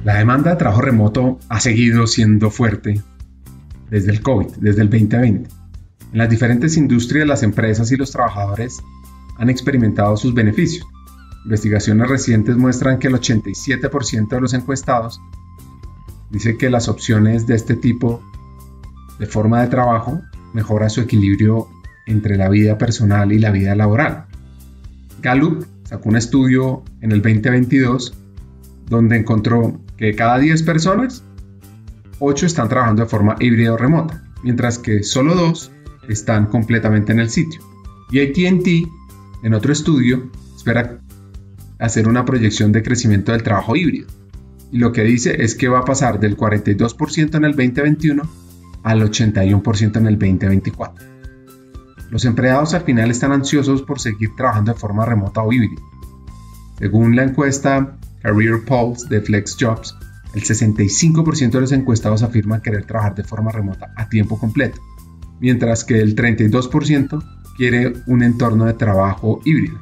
La demanda de trabajo remoto ha seguido siendo fuerte desde el COVID, desde el 2020. En las diferentes industrias, las empresas y los trabajadores han experimentado sus beneficios. Investigaciones recientes muestran que el 87% de los encuestados dice que las opciones de este tipo de forma de trabajo mejora su equilibrio entre la vida personal y la vida laboral. Gallup sacó un estudio en el 2022 donde encontró que de cada 10 personas, 8 están trabajando de forma híbrida o remota, mientras que solo 2 están completamente en el sitio. Y AT&T, en otro estudio, espera hacer una proyección de crecimiento del trabajo híbrido. Y lo que dice es que va a pasar del 42% en el 2021 al 81% en el 2024. Los empleados al final están ansiosos por seguir trabajando de forma remota o híbrida. Según la encuesta Career Pulse de FlexJobs, el 65% de los encuestados afirman querer trabajar de forma remota a tiempo completo, mientras que el 32% quiere un entorno de trabajo híbrido.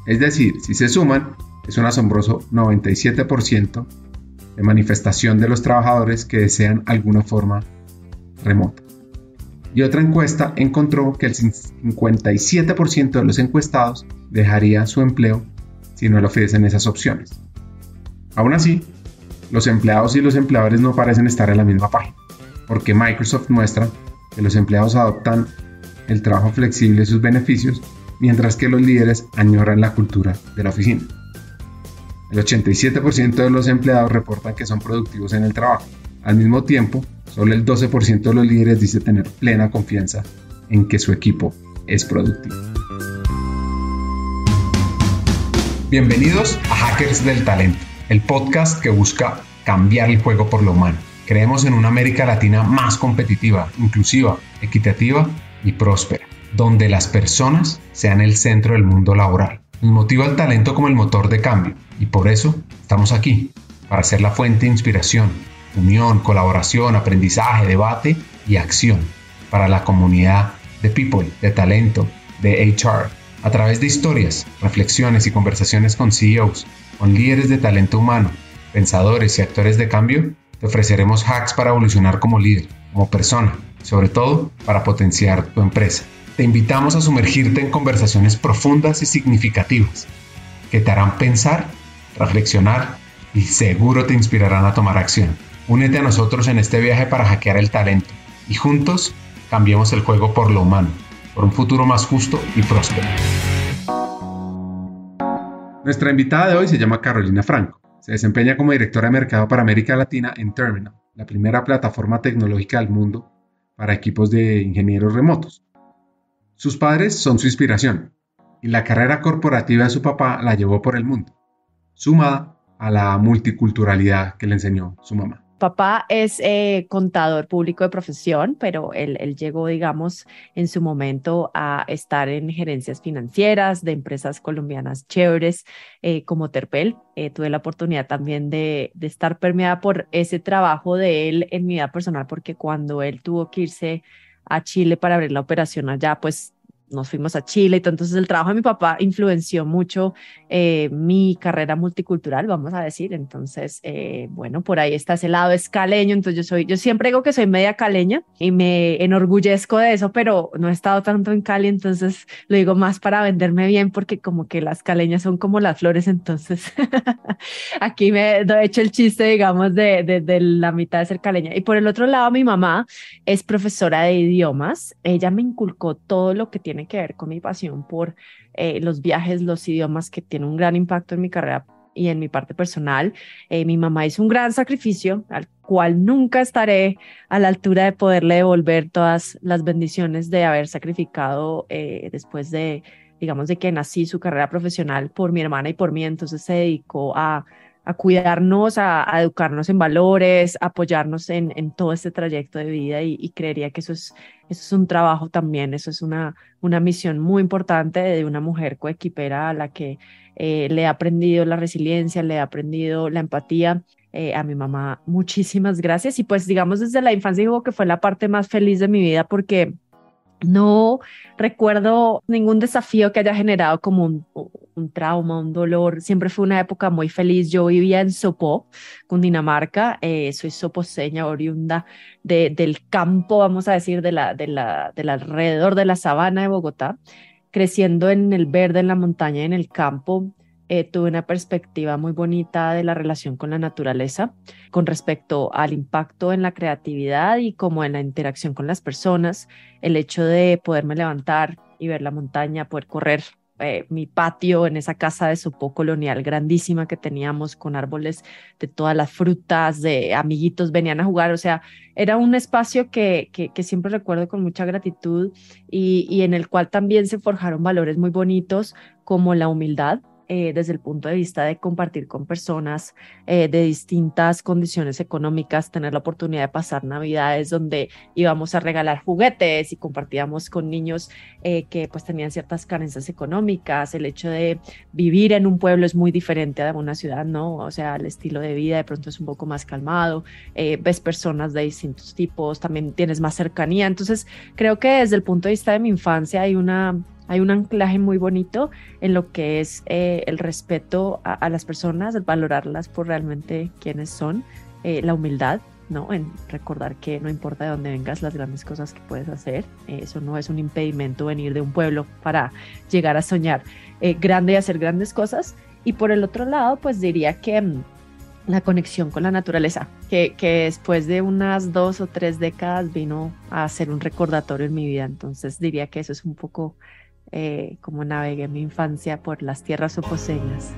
Es decir, si se suman, es un asombroso 97% de manifestación de los trabajadores que desean alguna forma remota. Y otra encuesta encontró que el 57% de los encuestados dejaría su empleo si no le ofrecen esas opciones. Aún así, los empleados y los empleadores no parecen estar en la misma página, porque Microsoft muestra que los empleados adoptan el trabajo flexible y sus beneficios, mientras que los líderes añoran la cultura de la oficina. El 87% de los empleados reportan que son productivos en el trabajo. Al mismo tiempo, solo el 12% de los líderes dice tener plena confianza en que su equipo es productivo. Bienvenidos a Hackers del Talento, el podcast que busca cambiar el juego por lo humano. Creemos en una América Latina más competitiva, inclusiva, equitativa y próspera, donde las personas sean el centro del mundo laboral. Nos motiva el talento como el motor de cambio y por eso estamos aquí, para ser la fuente de inspiración, unión, colaboración, aprendizaje, debate y acción para la comunidad de people, de talento, de HR, a través de historias, reflexiones y conversaciones con CEOs, con líderes de talento humano, pensadores y actores de cambio. Te ofreceremos hacks para evolucionar como líder, como persona, y sobre todo para potenciar tu empresa. Te invitamos a sumergirte en conversaciones profundas y significativas que te harán pensar, reflexionar y seguro te inspirarán a tomar acción. Únete a nosotros en este viaje para hackear el talento y juntos cambiemos el juego por lo humano, por un futuro más justo y próspero. Nuestra invitada de hoy se llama Carolina Franco. Se desempeña como directora de mercado para América Latina en Terminal, la primera plataforma tecnológica del mundo para equipos de ingenieros remotos. Sus padres son su inspiración y la carrera corporativa de su papá la llevó por el mundo, sumada a la multiculturalidad que le enseñó su mamá. Papá es contador público de profesión, pero él llegó, digamos, en su momento a estar en gerencias financieras de empresas colombianas chéveres como Terpel. Tuve la oportunidad también de estar permeada por ese trabajo de él en mi vida personal, porque cuando él tuvo que irse a Chile para abrir la operación allá, pues nos fuimos a Chile y todo. Entonces el trabajo de mi papá influenció mucho mi carrera multicultural, vamos a decir. Entonces, bueno, por ahí está ese lado escaleño. Entonces yo siempre digo que soy media caleña y me enorgullezco de eso, pero no he estado tanto en Cali, entonces lo digo más para venderme bien, porque como que las caleñas son como las flores. Entonces aquí me he hecho el chiste, digamos, de la mitad de ser caleña. Y por el otro lado, mi mamá es profesora de idiomas. Ella me inculcó todo lo que tiene que ver con mi pasión por los viajes, los idiomas, que tiene un gran impacto en mi carrera y en mi parte personal. Mi mamá hizo un gran sacrificio al cual nunca estaré a la altura de poderle devolver todas las bendiciones de haber sacrificado después de, digamos, de que nací, su carrera profesional por mi hermana y por mí. Entonces se dedicó a cuidarnos, a educarnos en valores, a apoyarnos en todo este trayecto de vida, y creería que eso es un trabajo también, eso es una misión muy importante de una mujer coequipera a la que le he aprendido la resiliencia, le he aprendido la empatía. A mi mamá, muchísimas gracias. Y pues digamos desde la infancia digo que fue la parte más feliz de mi vida, porque no recuerdo ningún desafío que haya generado como un trauma, un dolor. Siempre fue una época muy feliz. Yo vivía en Sopó, Cundinamarca. Soy soposeña, oriunda del campo, vamos a decir, del alrededor de la sabana de Bogotá. Creciendo en el verde, en la montaña, en el campo, tuve una perspectiva muy bonita de la relación con la naturaleza, con respecto al impacto en la creatividad y como en la interacción con las personas, el hecho de poderme levantar y ver la montaña, poder correr mi patio en esa casa de Sopó colonial grandísima que teníamos con árboles de todas las frutas, de amiguitos venían a jugar, o sea, era un espacio que siempre recuerdo con mucha gratitud y en el cual también se forjaron valores muy bonitos como la humildad, desde el punto de vista de compartir con personas de distintas condiciones económicas, tener la oportunidad de pasar navidades donde íbamos a regalar juguetes y compartíamos con niños que pues tenían ciertas carencias económicas. El hecho de vivir en un pueblo es muy diferente a una ciudad, ¿no? O sea, el estilo de vida de pronto es un poco más calmado, ves personas de distintos tipos, también tienes más cercanía. Entonces, creo que desde el punto de vista de mi infancia hay un anclaje muy bonito en lo que es el respeto a las personas, el valorarlas por realmente quienes son, la humildad, ¿no? En recordar que no importa de dónde vengas, las grandes cosas que puedes hacer, eso no es un impedimento venir de un pueblo para llegar a soñar grande y hacer grandes cosas. Y por el otro lado, pues diría que la conexión con la naturaleza, que después de unas 2 o 3 décadas vino a ser un recordatorio en mi vida. Entonces diría que eso es un poco como navegué mi infancia por las tierras soposeñas.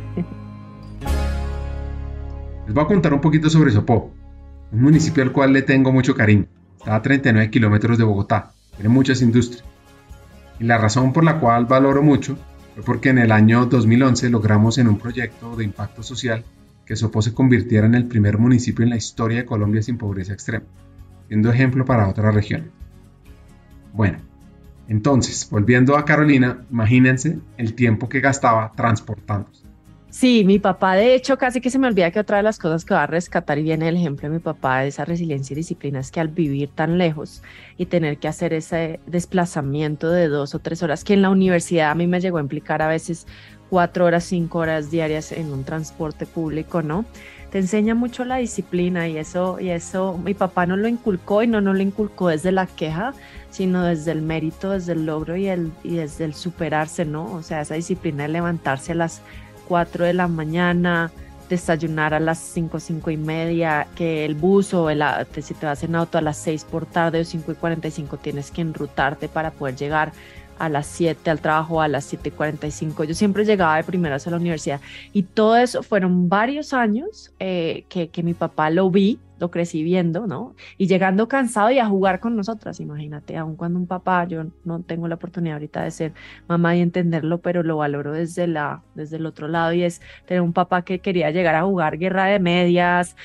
Les voy a contar un poquito sobre Sopó, un municipio al cual le tengo mucho cariño. Está a 39 kilómetros de Bogotá, tiene muchas industrias. Y la razón por la cual valoro mucho fue porque en el año 2011 logramos en un proyecto de impacto social que Sopó se convirtiera en el primer municipio en la historia de Colombia sin pobreza extrema, siendo ejemplo para otras regiones. Bueno, entonces, volviendo a Carolina, imagínense el tiempo que gastaba transportándose. Sí, mi papá, de hecho, casi que se me olvida que otra de las cosas que va a rescatar y viene el ejemplo de mi papá de esa resiliencia y disciplina es que al vivir tan lejos y tener que hacer ese desplazamiento de 2 o 3 horas, que en la universidad a mí me llegó a implicar a veces 4 horas, 5 horas diarias en un transporte público, ¿no? Te enseña mucho la disciplina y eso mi papá no lo inculcó y no lo inculcó desde la queja, sino desde el mérito, desde el logro y desde el superarse, ¿no? O sea, esa disciplina de levantarse a las 4 de la mañana, desayunar a las 5, 5:30, que el bus o si te vas en auto a las 6 por tarde o 5:45 tienes que enrutarte para poder llegar a las 7 al trabajo, a las 7:45. Yo siempre llegaba de primeras a la universidad y todo eso fueron varios años que mi papá lo crecí viendo, ¿no? Y llegando cansado y a jugar con nosotras, imagínate, aun cuando un papá, yo no tengo la oportunidad ahorita de ser mamá y entenderlo, pero lo valoro desde el otro lado y es tener un papá que quería llegar a jugar guerra de medias,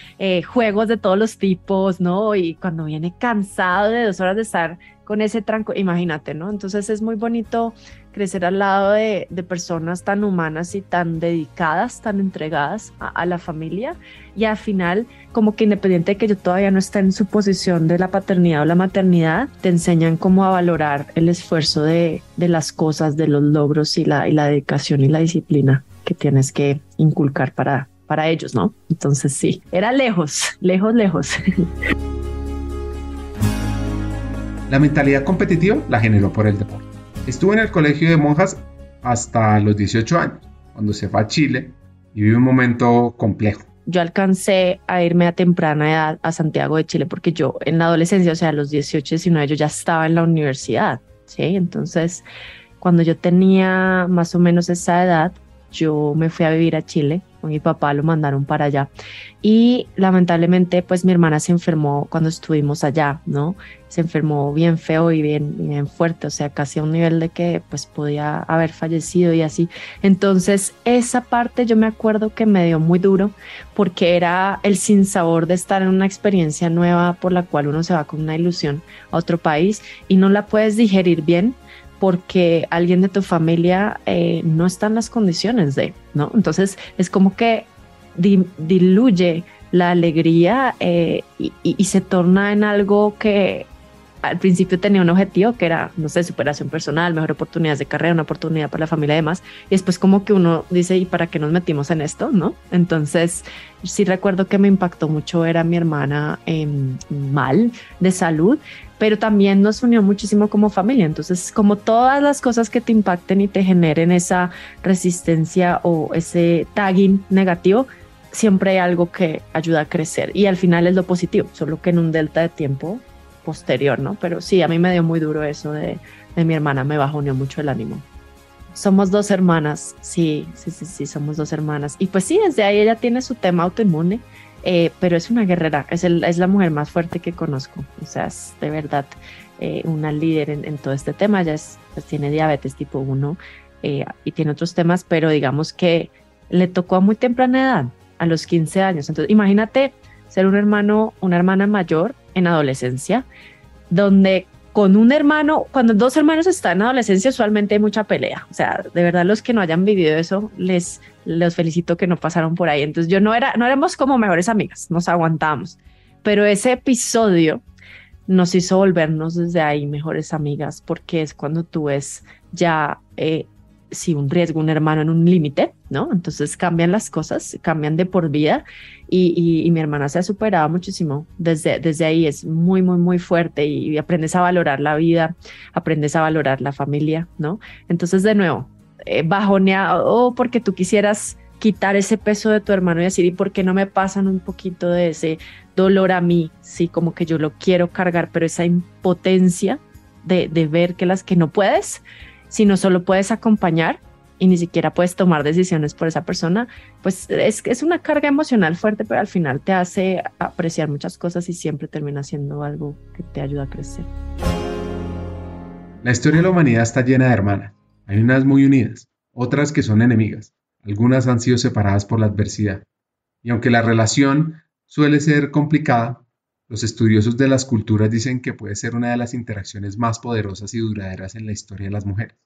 juegos de todos los tipos, ¿no? Y cuando viene cansado de 2 horas de estar con ese tranco, imagínate, ¿no? Entonces es muy bonito crecer al lado de personas tan humanas y tan dedicadas, tan entregadas a la familia y al final como que independiente de que yo todavía no esté en su posición de la paternidad o la maternidad, te enseñan cómo a valorar el esfuerzo de las cosas, de los logros y la dedicación y la disciplina que tienes que inculcar para ellos, ¿no? Entonces sí, era lejos. La mentalidad competitiva la generó por el deporte. Estuvo en el colegio de monjas hasta los 18 años, cuando se fue a Chile y vivió un momento complejo. Yo alcancé a irme a temprana edad a Santiago de Chile porque yo en la adolescencia, o sea, a los 18, 19, yo ya estaba en la universidad, ¿sí? Entonces, cuando yo tenía más o menos esa edad, yo me fui a vivir a Chile, con mi papá lo mandaron para allá y lamentablemente pues mi hermana se enfermó cuando estuvimos allá, ¿no? Se enfermó bien feo y bien fuerte, o sea, casi a un nivel de que pues podía haber fallecido y así. Entonces esa parte yo me acuerdo que me dio muy duro porque era el sinsabor de estar en una experiencia nueva por la cual uno se va con una ilusión a otro país y no la puedes digerir bien porque alguien de tu familia no está en las condiciones de, ¿no? Entonces es como que diluye la alegría y se torna en algo que al principio tenía un objetivo que era, no sé, superación personal, mejor oportunidades de carrera, una oportunidad para la familia y demás. Y después como que uno dice, ¿y para qué nos metimos en esto? ¿No? Entonces, sí recuerdo que me impactó mucho ver a mi hermana mal de salud, pero también nos unió muchísimo como familia. Entonces, como todas las cosas que te impacten y te generen esa resistencia o ese tagging negativo, siempre hay algo que ayuda a crecer y al final es lo positivo, solo que en un delta de tiempo posterior, ¿no? Pero sí, a mí me dio muy duro eso de mi hermana, me bajoneó mucho el ánimo. Somos dos hermanas, sí, somos dos hermanas. Y pues sí, desde ahí ella tiene su tema autoinmune, pero es una guerrera, es la mujer más fuerte que conozco, o sea, es de verdad una líder en todo este tema. Ella pues tiene diabetes tipo 1 y tiene otros temas, pero digamos que le tocó a muy temprana edad, a los 15 años. Entonces, imagínate ser un hermano, una hermana mayor en adolescencia, donde con un hermano, cuando dos hermanos están en adolescencia, usualmente hay mucha pelea. O sea, de verdad, los que no hayan vivido eso, los felicito que no pasaron por ahí. Entonces, no éramos como mejores amigas, nos aguantamos. Pero ese episodio nos hizo volvernos desde ahí mejores amigas, porque es cuando tú ves ya sí, un riesgo, un hermano en un límite, ¿no? Entonces cambian las cosas, cambian de por vida y mi hermana se ha superado muchísimo. Desde ahí es muy, muy, muy fuerte y aprendes a valorar la vida, aprendes a valorar la familia, ¿no? Entonces, de nuevo, bajoneado porque tú quisieras quitar ese peso de tu hermano y decir, ¿y por qué no me pasan un poquito de ese dolor a mí? Sí, como que yo lo quiero cargar, pero esa impotencia de ver que las que no puedes, sino solo puedes acompañar y ni siquiera puedes tomar decisiones por esa persona, pues es una carga emocional fuerte, pero al final te hace apreciar muchas cosas y siempre termina siendo algo que te ayuda a crecer. La historia de la humanidad está llena de hermanas. Hay unas muy unidas, otras que son enemigas. Algunas han sido separadas por la adversidad. Y aunque la relación suele ser complicada, los estudiosos de las culturas dicen que puede ser una de las interacciones más poderosas y duraderas en la historia de las mujeres.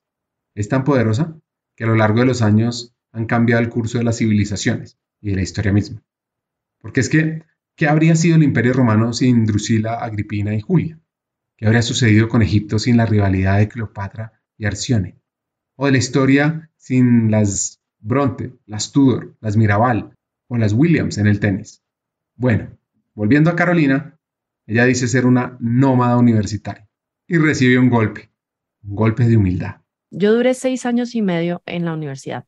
Es tan poderosa que a lo largo de los años han cambiado el curso de las civilizaciones y de la historia misma. Porque es que, ¿qué habría sido el Imperio Romano sin Drusila, Agripina y Julia? ¿Qué habría sucedido con Egipto sin la rivalidad de Cleopatra y Arcione? ¿O de la historia sin las Bronte, las Tudor, las Mirabal o las Williams en el tenis? Bueno, volviendo a Carolina, ella dice ser una nómada universitaria y recibe un golpe de humildad. Yo duré 6 años y medio en la universidad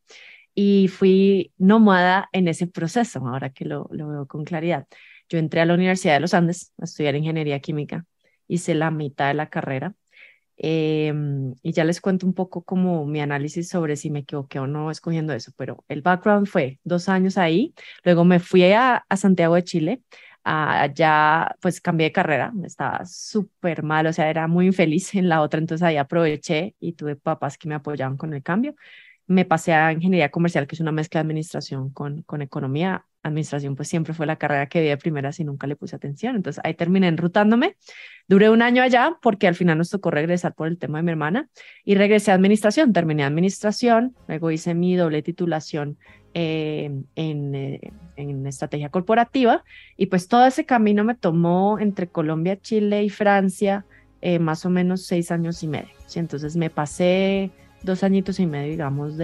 y fui nómada en ese proceso, ahora que lo veo con claridad. Yo entré a la Universidad de los Andes a estudiar ingeniería química, hice la mitad de la carrera y ya les cuento un poco como mi análisis sobre si me equivoqué o no escogiendo eso, pero el background fue 2 años ahí, luego me fui a Santiago de Chile. Allá pues cambié de carrera, estaba súper mal, o sea, era muy infeliz en la otra, entonces ahí aproveché y tuve papás que me apoyaban con el cambio. Me pasé a ingeniería comercial, que es una mezcla de administración con economía. Administración pues siempre fue la carrera que vi de primeras y nunca le puse atención, entonces ahí terminé enrutándome. Duré un año allá porque al final nos tocó regresar por el tema de mi hermana y regresé a administración, terminé administración, luego hice mi doble titulación en estrategia corporativa y pues todo ese camino me tomó entre Colombia, Chile y Francia más o menos 6 años y medio, ¿sí? Entonces me pasé 2 añitos y medio, digamos,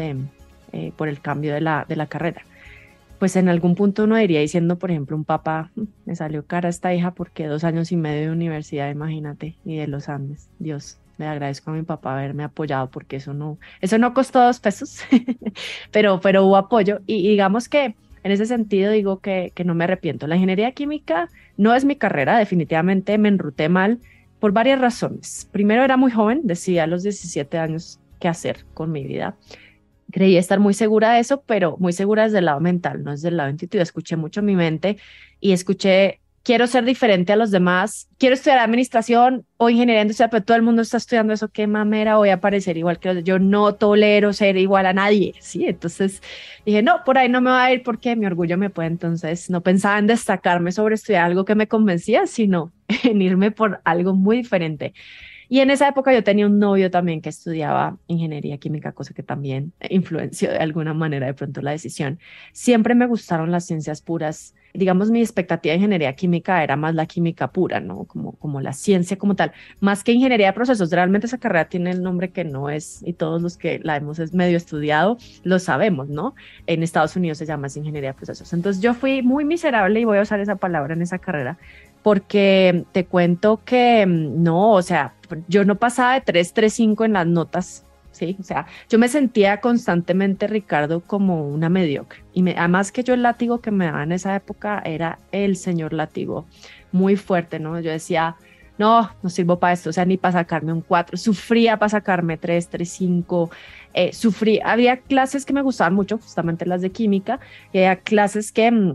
por el cambio de la carrera. Pues en algún punto uno diría diciendo, por ejemplo, un papá, me salió cara esta hija porque 2 años y medio de universidad, imagínate, y de los Andes. Dios, le agradezco a mi papá haberme apoyado porque eso no costó 2 pesos, pero hubo apoyo y digamos que en ese sentido digo que no me arrepiento. La ingeniería química no es mi carrera, definitivamente me enruté mal por varias razones. Primero era muy joven, decidí a los 17 años qué hacer con mi vida. Creí estar muy segura de eso, pero muy segura desde el lado mental, no desde el lado intuitivo. Escuché mucho mi mente y escuché, quiero ser diferente a los demás, quiero estudiar administración o ingeniería industrial, pero todo el mundo está estudiando eso, qué mamera, voy a parecer igual que los. Yo no tolero ser igual a nadie, ¿sí? Entonces dije, no, por ahí no me va a ir porque mi orgullo me puede. Entonces no pensaba en destacarme sobre estudiar algo que me convencía, sino en irme por algo muy diferente. Y en esa época yo tenía un novio también que estudiaba ingeniería química, cosa que también influenció de alguna manera de pronto la decisión. Siempre me gustaron las ciencias puras. Digamos, mi expectativa de ingeniería química era más la química pura, ¿no? Como la ciencia como tal, más que ingeniería de procesos. Realmente esa carrera tiene el nombre que no es, y todos los que la hemos medio estudiado lo sabemos, ¿no? En Estados Unidos se llama así ingeniería de procesos. Entonces yo fui muy miserable, y voy a usar esa palabra en esa carrera, porque te cuento que no, o sea, yo no pasaba de 3.35 en las notas, ¿sí? O sea, yo me sentía constantemente, Ricardo, como una mediocre. Además que yo el látigo que me daba en esa época era el señor látigo, muy fuerte, ¿no? Yo decía, no, no sirvo para esto, o sea, ni para sacarme un 4, sufría para sacarme 3.35, sufrí, había clases que me gustaban mucho, justamente las de química, y había clases que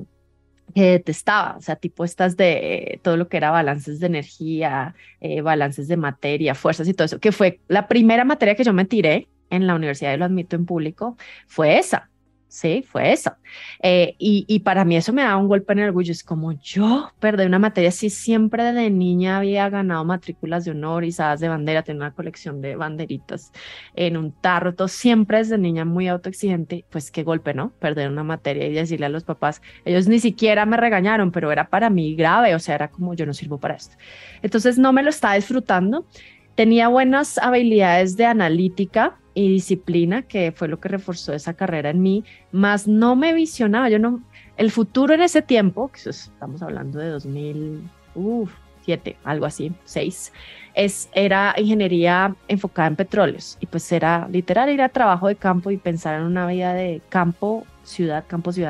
detestaba, o sea, tipo estas de todo lo que era balances de energía, balances de materia, fuerzas y todo eso, que fue la primera materia que yo me tiré en la universidad, y lo admito en público, fue esa. Sí, fue esa. Y para mí eso me daba un golpe en el orgullo. Es como yo perdí una materia. Si siempre de niña había ganado matrículas de honor, izadas de bandera, tenía una colección de banderitas en un tarro, todo siempre desde niña muy autoexigente, pues qué golpe, ¿no? Perder una materia y decirle a los papás, ellos ni siquiera me regañaron, pero era para mí grave, o sea, era como yo no sirvo para esto. Entonces no me lo estaba disfrutando. Tenía buenas habilidades de analítica y disciplina, que fue lo que reforzó esa carrera en mí, más no me visionaba, yo no, el futuro en ese tiempo, que estamos hablando de 2007, algo así, 6, era ingeniería enfocada en petróleos, y pues era literal ir a trabajo de campo y pensar en una vida de campo, ciudad,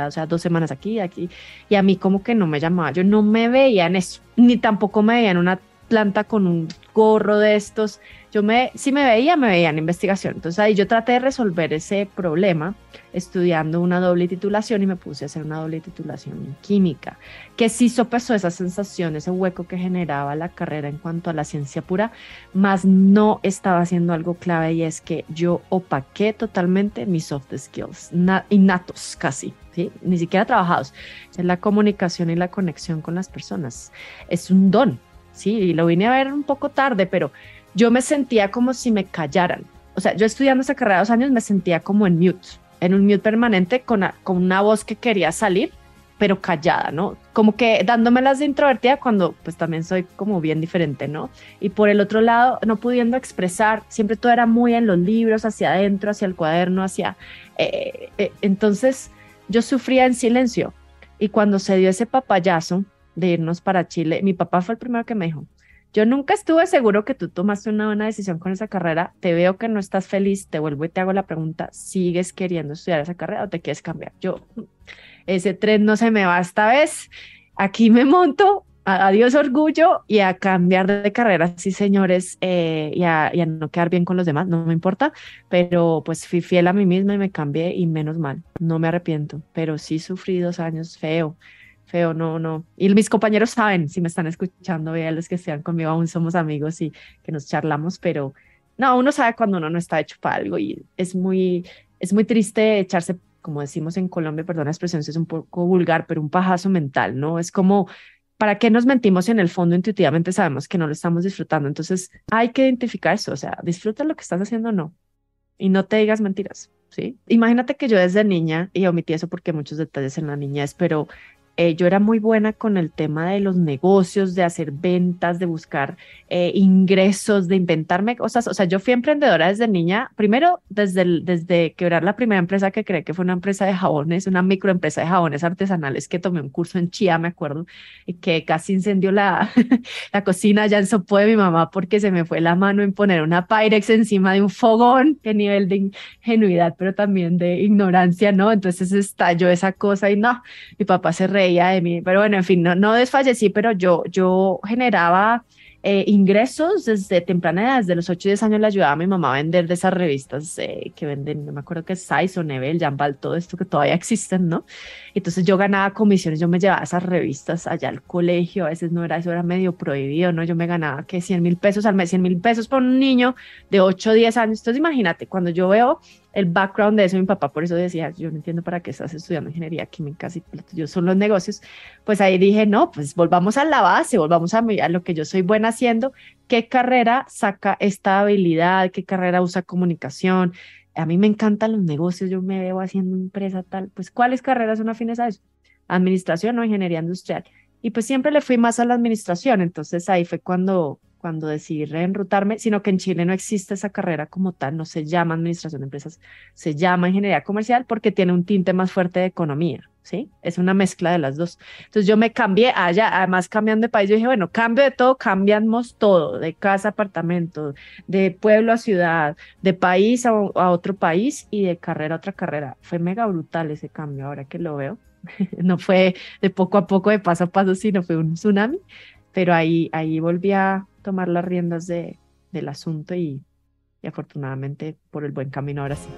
o sea, 2 semanas aquí, aquí, y a mí como que no me llamaba, yo no me veía en eso, ni tampoco me veía en una planta con un gorro de estos. Si me veía en investigación. Entonces ahí yo traté de resolver ese problema estudiando una doble titulación, y me puse a hacer una doble titulación en química, que sí sopesó esa sensación, ese hueco que generaba la carrera en cuanto a la ciencia pura, más no estaba haciendo algo clave, y es que yo opaqué totalmente mis soft skills, innatos casi. ¿Sí? Ni siquiera trabajados. Es la comunicación y la conexión con las personas. Es un don. Sí, y lo vine a ver un poco tarde, pero yo me sentía como si me callaran. O sea, yo estudiando esa carrera 2 años me sentía como en un mute permanente, con una voz que quería salir, pero callada, ¿no? Como que dándome las de introvertida cuando pues también soy como bien diferente, ¿no? Y por el otro lado, no pudiendo expresar, siempre todo era muy en los libros, hacia adentro, hacia el cuaderno, entonces yo sufría en silencio. Y cuando se dio ese papayazo de irnos para Chile, mi papá fue el primero que me dijo, yo nunca estuve seguro que tú tomaste una buena decisión con esa carrera, te veo que no estás feliz, te vuelvo y te hago la pregunta, ¿sigues queriendo estudiar esa carrera o te quieres cambiar? Yo, ese tren no se me va esta vez, aquí me monto, adiós orgullo, y a cambiar de carrera, sí señores, y a no quedar bien con los demás, no me importa, pero pues fui fiel a mí misma y me cambié, y menos mal, no me arrepiento, pero sí sufrí 2 años feo. Feo, no, no. Y mis compañeros saben, si me están escuchando, vean los que están conmigo, aún somos amigos y que nos charlamos, pero no, uno sabe cuando uno no está hecho para algo, y es muy triste echarse, como decimos en Colombia, perdón la expresión, es un poco vulgar, pero un pajazo mental, ¿no? Es como, ¿para qué nos mentimos si en el fondo intuitivamente sabemos que no lo estamos disfrutando? Entonces hay que identificar eso, o sea, disfruta lo que estás haciendo o no, y no te digas mentiras. ¿Sí? Imagínate que yo desde niña, y omití eso porque hay muchos detalles en la niñez, pero yo era muy buena con el tema de los negocios, de hacer ventas, de buscar ingresos, de inventarme cosas. O sea, yo fui emprendedora desde niña, primero desde quebrar la primera empresa que creé, que fue una empresa de jabones, una microempresa de jabones artesanales, que tomé un curso en Chía, me acuerdo, y que casi incendió la cocina ya en Sopó de mi mamá, porque se me fue la mano en poner una Pyrex encima de un fogón. Qué nivel de ingenuidad, pero también de ignorancia, ¿no? Entonces estalló esa cosa y no, mi papá se reía de mí, pero bueno, en fin, no desfallecí, pero yo generaba ingresos desde temprana edad, desde los 8 o 10 años le ayudaba a mi mamá a vender de esas revistas que venden, no me acuerdo qué es Size o Nebel, Jambal, todo esto que todavía existen, ¿no? Entonces yo ganaba comisiones, yo me llevaba esas revistas allá al colegio, a veces no era, eso era medio prohibido, ¿no? Yo me ganaba que 100.000 pesos al mes, 100.000 pesos por un niño de 8 o 10 años. Entonces imagínate, cuando yo veo el background de eso, mi papá por eso decía, yo no entiendo para qué estás estudiando ingeniería química si yo son los negocios, pues ahí dije, no, pues volvamos a la base, volvamos a lo que yo soy buena haciendo, qué carrera saca esta habilidad, qué carrera usa comunicación. A mí me encantan los negocios, yo me veo haciendo empresa tal, pues ¿cuáles carreras son afines a eso? Administración o ingeniería industrial. Y pues siempre le fui más a la administración, entonces ahí fue cuando decidí reenrutarme, sino que en Chile no existe esa carrera como tal, no se llama administración de empresas, se llama ingeniería comercial porque tiene un tinte más fuerte de economía, ¿sí? Es una mezcla de las dos. Entonces yo me cambié allá, además cambiando de país, yo dije, bueno, cambio de todo, cambiamos todo, de casa a apartamento, de pueblo a ciudad, de país a otro país y de carrera a otra carrera. Fue mega brutal ese cambio, ahora que lo veo. No fue de poco a poco, de paso a paso, sino fue un tsunami, pero ahí volví a tomar las riendas del asunto y afortunadamente por el buen camino ahora sí.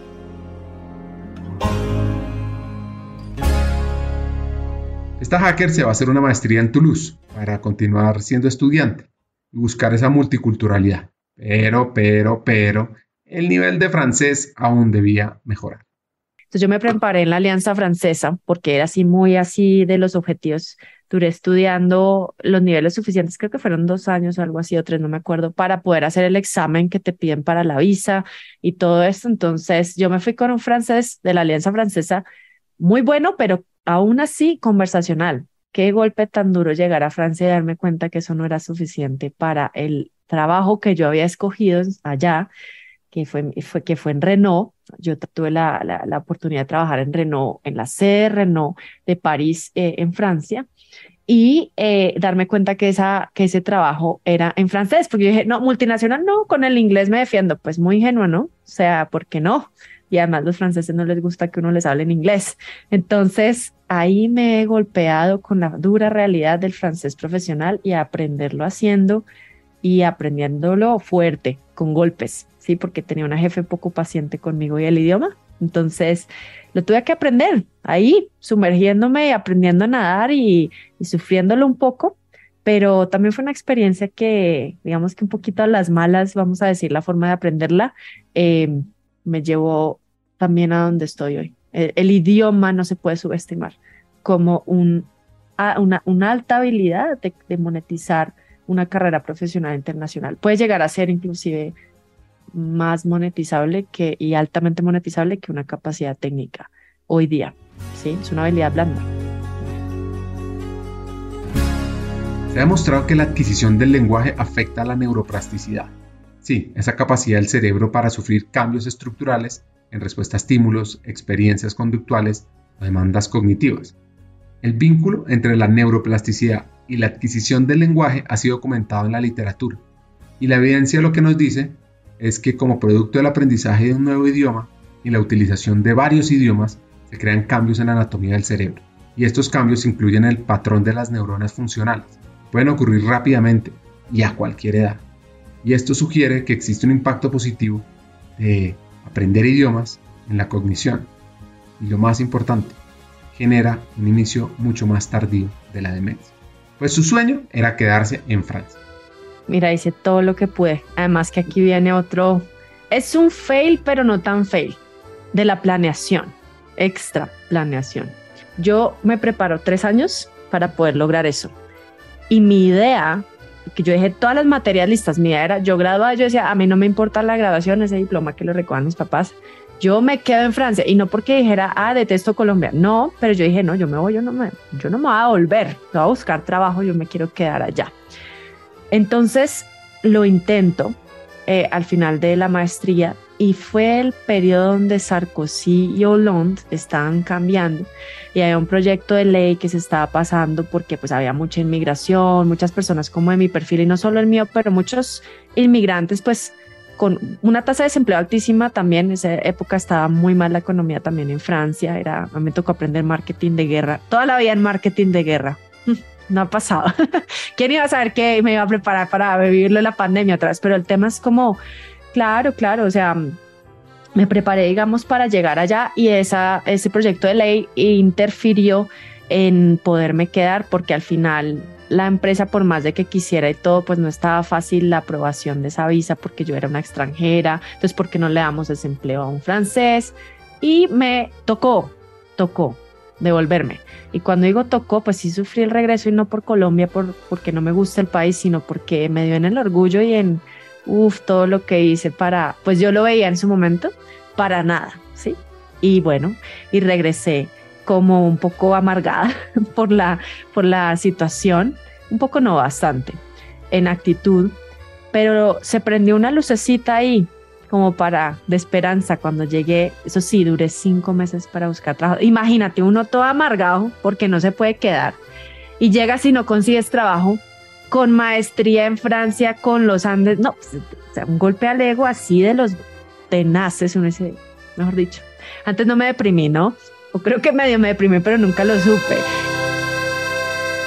Esta hacker se va a hacer una maestría en Toulouse para continuar siendo estudiante y buscar esa multiculturalidad. Pero, el nivel de francés aún debía mejorar. Entonces yo me preparé en la Alianza Francesa porque era así muy así de los objetivos. Duré estudiando los niveles suficientes, creo que fueron 2 años o algo así, o 3, no me acuerdo, para poder hacer el examen que te piden para la visa y todo esto. Entonces yo me fui con un francés de la Alianza Francesa muy bueno, pero aún así conversacional. Qué golpe tan duro llegar a Francia y darme cuenta que eso no era suficiente para el trabajo que yo había escogido allá, que fue en Renault. Yo tuve la oportunidad de trabajar en Renault, en la sede de Renault de París, en Francia, y darme cuenta que ese trabajo era en francés, porque yo dije, no, multinacional no, con el inglés me defiendo, pues muy ingenuo, ¿no? O sea, ¿por qué no? Y además los franceses no les gusta que uno les hable en inglés. Entonces, ahí me he golpeado con la dura realidad del francés profesional y a aprenderlo haciendo y aprendiéndolo fuerte, con golpes, ¿sí? Porque tenía una jefe poco paciente conmigo y el idioma. Entonces, lo tuve que aprender ahí, sumergiéndome y aprendiendo a nadar y sufriéndolo un poco, pero también fue una experiencia que, digamos que un poquito a las malas, vamos a decir, la forma de aprenderla, me llevó también a donde estoy hoy. El idioma no se puede subestimar como una alta habilidad de monetizar una carrera profesional internacional. Puede llegar a ser inclusive más monetizable y altamente monetizable que una capacidad técnica hoy día, ¿sí? Es una habilidad blanda. Se ha demostrado que la adquisición del lenguaje afecta a la neuroplasticidad. Sí, esa capacidad del cerebro para sufrir cambios estructurales en respuesta a estímulos, experiencias conductuales o demandas cognitivas. El vínculo entre la neuroplasticidad y la adquisición del lenguaje ha sido comentado en la literatura, y la evidencia lo que nos dice es que como producto del aprendizaje de un nuevo idioma y la utilización de varios idiomas se crean cambios en la anatomía del cerebro, y estos cambios incluyen el patrón de las neuronas funcionales. Pueden ocurrir rápidamente y a cualquier edad, y esto sugiere que existe un impacto positivo de aprender idiomas en la cognición, y lo más importante, genera un inicio mucho más tardío de la demencia. Pues su sueño era quedarse en Francia. Mira, hice todo lo que pude. Además que aquí viene otro, es un fail, pero no tan fail, de la planeación, extra planeación. Yo me preparo 3 años para poder lograr eso. Y mi idea, que yo dejé todas las materias listas, mi idea era, yo graduada, yo decía, a mí no me importa la graduación, ese diploma que lo recojan mis papás, yo me quedo en Francia, y no porque dijera, detesto Colombia, no, pero yo dije, no, yo no me voy a volver, voy a buscar trabajo, yo me quiero quedar allá. Entonces lo intento al final de la maestría, y fue el periodo donde Sarkozy y Hollande estaban cambiando y había un proyecto de ley que se estaba pasando porque pues había mucha inmigración, muchas personas como de mi perfil, y no solo el mío, pero muchos inmigrantes pues con una tasa de desempleo altísima también. En esa época estaba muy mal la economía también en Francia, a mí me tocó aprender marketing de guerra, toda la vida en marketing de guerra. No ha pasado. ¿Quién iba a saber que me iba a preparar para vivirlo en la pandemia otra vez? Pero el tema es como, claro, o sea, me preparé, digamos, para llegar allá, y ese proyecto de ley interfirió en poderme quedar, porque al final la empresa, por más de que quisiera y todo, pues no estaba fácil la aprobación de esa visa porque yo era una extranjera. Entonces, ¿por qué no le damos ese empleo a un francés? Y me tocó devolverme. Y cuando digo tocó, pues sí sufrí el regreso, y no por Colombia, porque no me gusta el país, sino porque me dio en el orgullo y en todo lo que hice para, pues yo lo veía en su momento, para nada, ¿sí? Y bueno, y regresé como un poco amargada por la situación, un poco no, bastante, en actitud, pero se prendió una lucecita ahí, como de esperanza cuando llegué. Eso sí, duré 5 meses para buscar trabajo. Imagínate, uno todo amargado porque no se puede quedar y llegas y no consigues trabajo, con maestría en Francia, con los Andes, no, pues, o sea, un golpe al ego así de los tenaces, uno dice, mejor dicho. Antes no me deprimí, ¿no? O creo que medio me deprimí, pero nunca lo supe.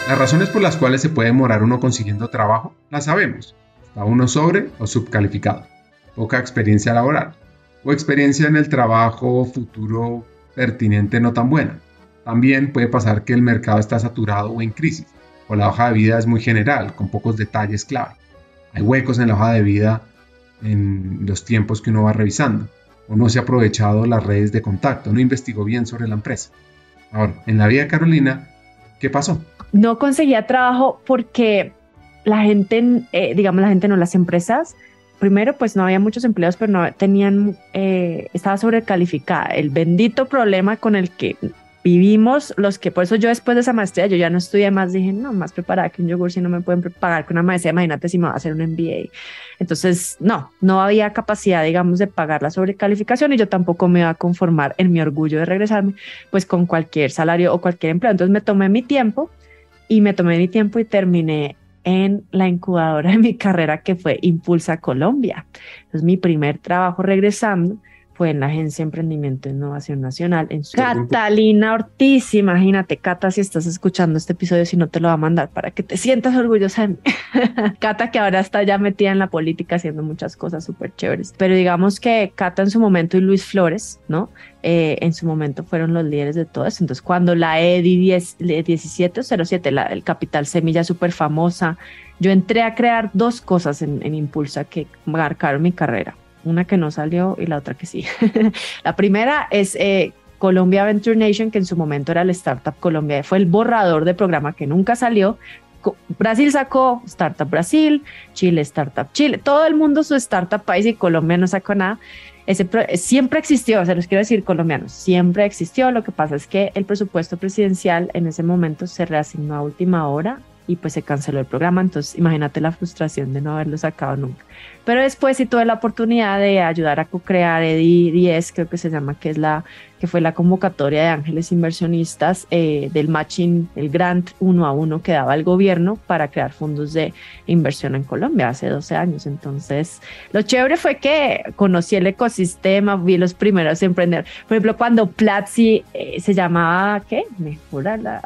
Las razones por las cuales se puede demorar uno consiguiendo trabajo, las sabemos. Está uno sobre o subcalificado, poca experiencia laboral, o experiencia en el trabajo futuro pertinente no tan buena. También puede pasar que el mercado está saturado o en crisis, o la hoja de vida es muy general, con pocos detalles clave. Hay huecos en la hoja de vida en los tiempos que uno va revisando, o no se ha aprovechado las redes de contacto, no investigó bien sobre la empresa. Ahora, en la vida de Carolina, ¿qué pasó? No conseguía trabajo porque la gente, las empresas, primero pues no había muchos empleos, pero no tenían, estaba sobrecalificada. El bendito problema con el que vivimos por eso yo después de esa maestría, yo ya no estudié más, dije, no, más preparada que un yogur, si no me pueden pagar con una maestría, imagínate si me va a hacer un MBA. Entonces, no había capacidad, digamos, de pagar la sobrecalificación, y yo tampoco me iba a conformar en mi orgullo de regresarme, pues con cualquier salario o cualquier empleo. Entonces me tomé mi tiempo y terminé en la incubadora de mi carrera, que fue Impulsa Colombia. Entonces mi primer trabajo regresando fue en la Agencia de Emprendimiento e Innovación Nacional, en Catalina Ortiz. Imagínate, Cata, si estás escuchando este episodio, si no te lo va a mandar para que te sientas orgullosa de mí. Cata, que ahora está ya metida en la política haciendo muchas cosas súper chéveres. Pero digamos que Cata en su momento y Luis Flores, ¿no? En su momento fueron los líderes de todo eso. Entonces, cuando la EDI 1707, el Capital Semilla súper famosa, yo entré a crear 2 cosas en Impulsa que marcaron mi carrera. Una que no salió y la otra que sí. La primera es Colombia Venture Nation, que en su momento era el Startup Colombia. Fue el borrador de programa que nunca salió. Brasil sacó Startup Brasil, Chile Startup Chile, todo el mundo su Startup país, y Colombia no sacó nada. Siempre existió, se los quiero decir, colombianos, siempre existió. Lo que pasa es que el presupuesto presidencial en ese momento se reasignó a última hora y pues se canceló el programa. Entonces imagínate la frustración de no haberlo sacado nunca. Pero después sí tuve la oportunidad de ayudar a co-crear EDI 10, creo que se llama, que fue la convocatoria de ángeles inversionistas, del matching, el grant 1 a 1 que daba el gobierno para crear fondos de inversión en Colombia hace 12 años. Entonces, lo chévere fue que conocí el ecosistema, vi los primeros emprendedores. Por ejemplo, cuando Platzi se llamaba, ¿qué?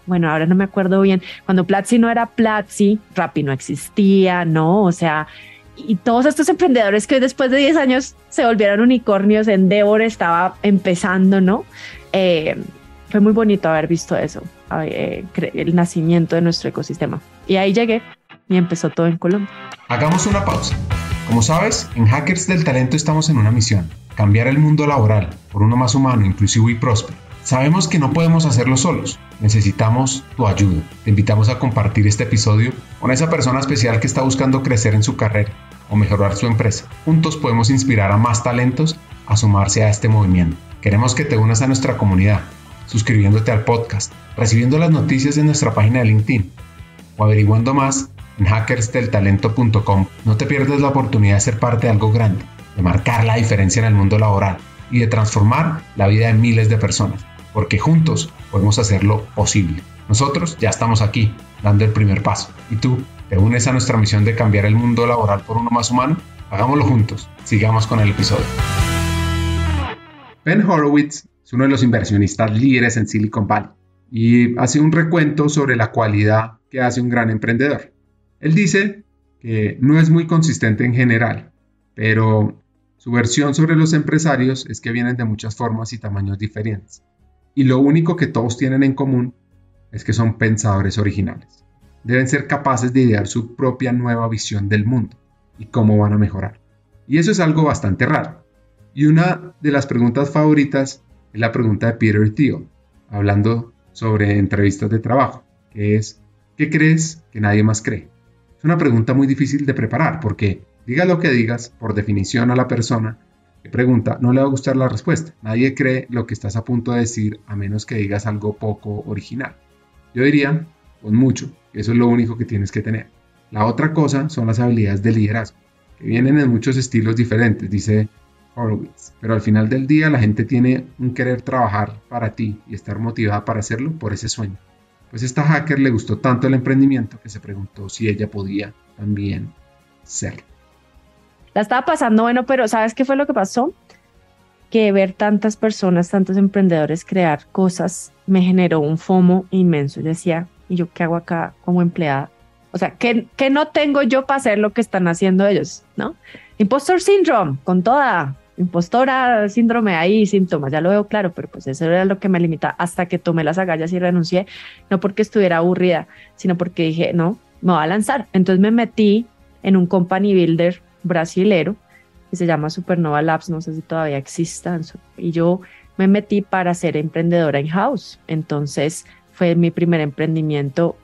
Bueno, ahora no me acuerdo bien. Cuando Platzi no era Platzi, Rappi no existía, ¿no? O sea, y todos estos emprendedores que después de 10 años se volvieron unicornios, Endeavor estaba empezando, ¿no? Fue muy bonito haber visto eso, el nacimiento de nuestro ecosistema. Y ahí llegué y empezó todo en Colombia. Hagamos una pausa. Como sabes, en Hackers del Talento estamos en una misión: cambiar el mundo laboral por uno más humano, inclusivo y próspero. Sabemos que no podemos hacerlo solos, necesitamos tu ayuda. Te invitamos a compartir este episodio con esa persona especial que está buscando crecer en su carrera o mejorar su empresa. Juntos podemos inspirar a más talentos a sumarse a este movimiento. Queremos que te unas a nuestra comunidad, suscribiéndote al podcast, recibiendo las noticias en nuestra página de LinkedIn o averiguando más en hackersdeltalento.com. No te pierdas la oportunidad de ser parte de algo grande, de marcar la diferencia en el mundo laboral y de transformar la vida de miles de personas, porque juntos podemos hacerlo posible. Nosotros ya estamos aquí, dando el primer paso. ¿Y tú? ¿Te unes a nuestra misión de cambiar el mundo laboral por uno más humano? Hagámoslo juntos. Sigamos con el episodio. Ben Horowitz es uno de los inversionistas líderes en Silicon Valley y hace un recuento sobre la cualidad que hace un gran emprendedor. Él dice que no es muy consistente en general, pero su versión sobre los empresarios es que vienen de muchas formas y tamaños diferentes. Y lo único que todos tienen en común es que son pensadores originales. deben ser capaces de idear su propia nueva visión del mundo y cómo van a mejorar. Y eso es algo bastante raro. Y una de las preguntas favoritas es la pregunta de Peter Thiel, hablando sobre entrevistas de trabajo, que es, ¿qué crees que nadie más cree? Es una pregunta muy difícil de preparar porque, digas lo que digas, por definición a la persona que pregunta no le va a gustar la respuesta. Nadie cree lo que estás a punto de decir a menos que digas algo poco original. Yo diría, con mucho, que eso es lo único que tienes que tener. La otra cosa son las habilidades de liderazgo, que vienen en muchos estilos diferentes, dice Horowitz, pero al final del día la gente tiene un querer trabajar para ti y estar motivada para hacerlo por ese sueño. Pues a esta hacker le gustó tanto el emprendimiento que se preguntó si ella podía también serlo. La estaba pasando bueno, pero ¿sabes qué fue lo que pasó? Que ver tantas personas, tantos emprendedores crear cosas me generó un FOMO inmenso. Yo decía, ¿y yo qué hago acá como empleada? O sea, ¿qué no tengo yo para hacer lo que están haciendo ellos? ¿No? Impostor syndrome, con toda. Impostora, síndrome ahí, síntomas, ya lo veo claro, pero pues eso era lo que me limita hasta que tomé las agallas y renuncié, no porque estuviera aburrida, sino porque dije, no, me voy a lanzar. Entonces me metí en un company builder brasilero que se llama Supernova Labs, no sé si todavía exista, y yo me metí para ser emprendedora in-house. Entonces fue mi primer emprendimiento.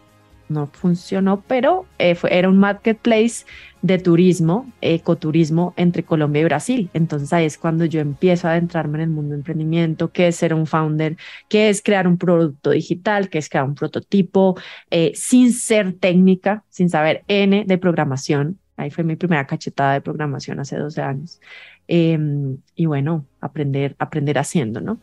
No funcionó, pero era un marketplace de turismo, ecoturismo entre Colombia y Brasil. Entonces ahí es cuando yo empiezo a adentrarme en el mundo de emprendimiento, qué es ser un founder, qué es crear un producto digital, qué es crear un prototipo, sin ser técnica, sin saber N de programación. Ahí fue mi primera cachetada de programación hace 12 años. Y bueno, aprender haciendo, ¿no?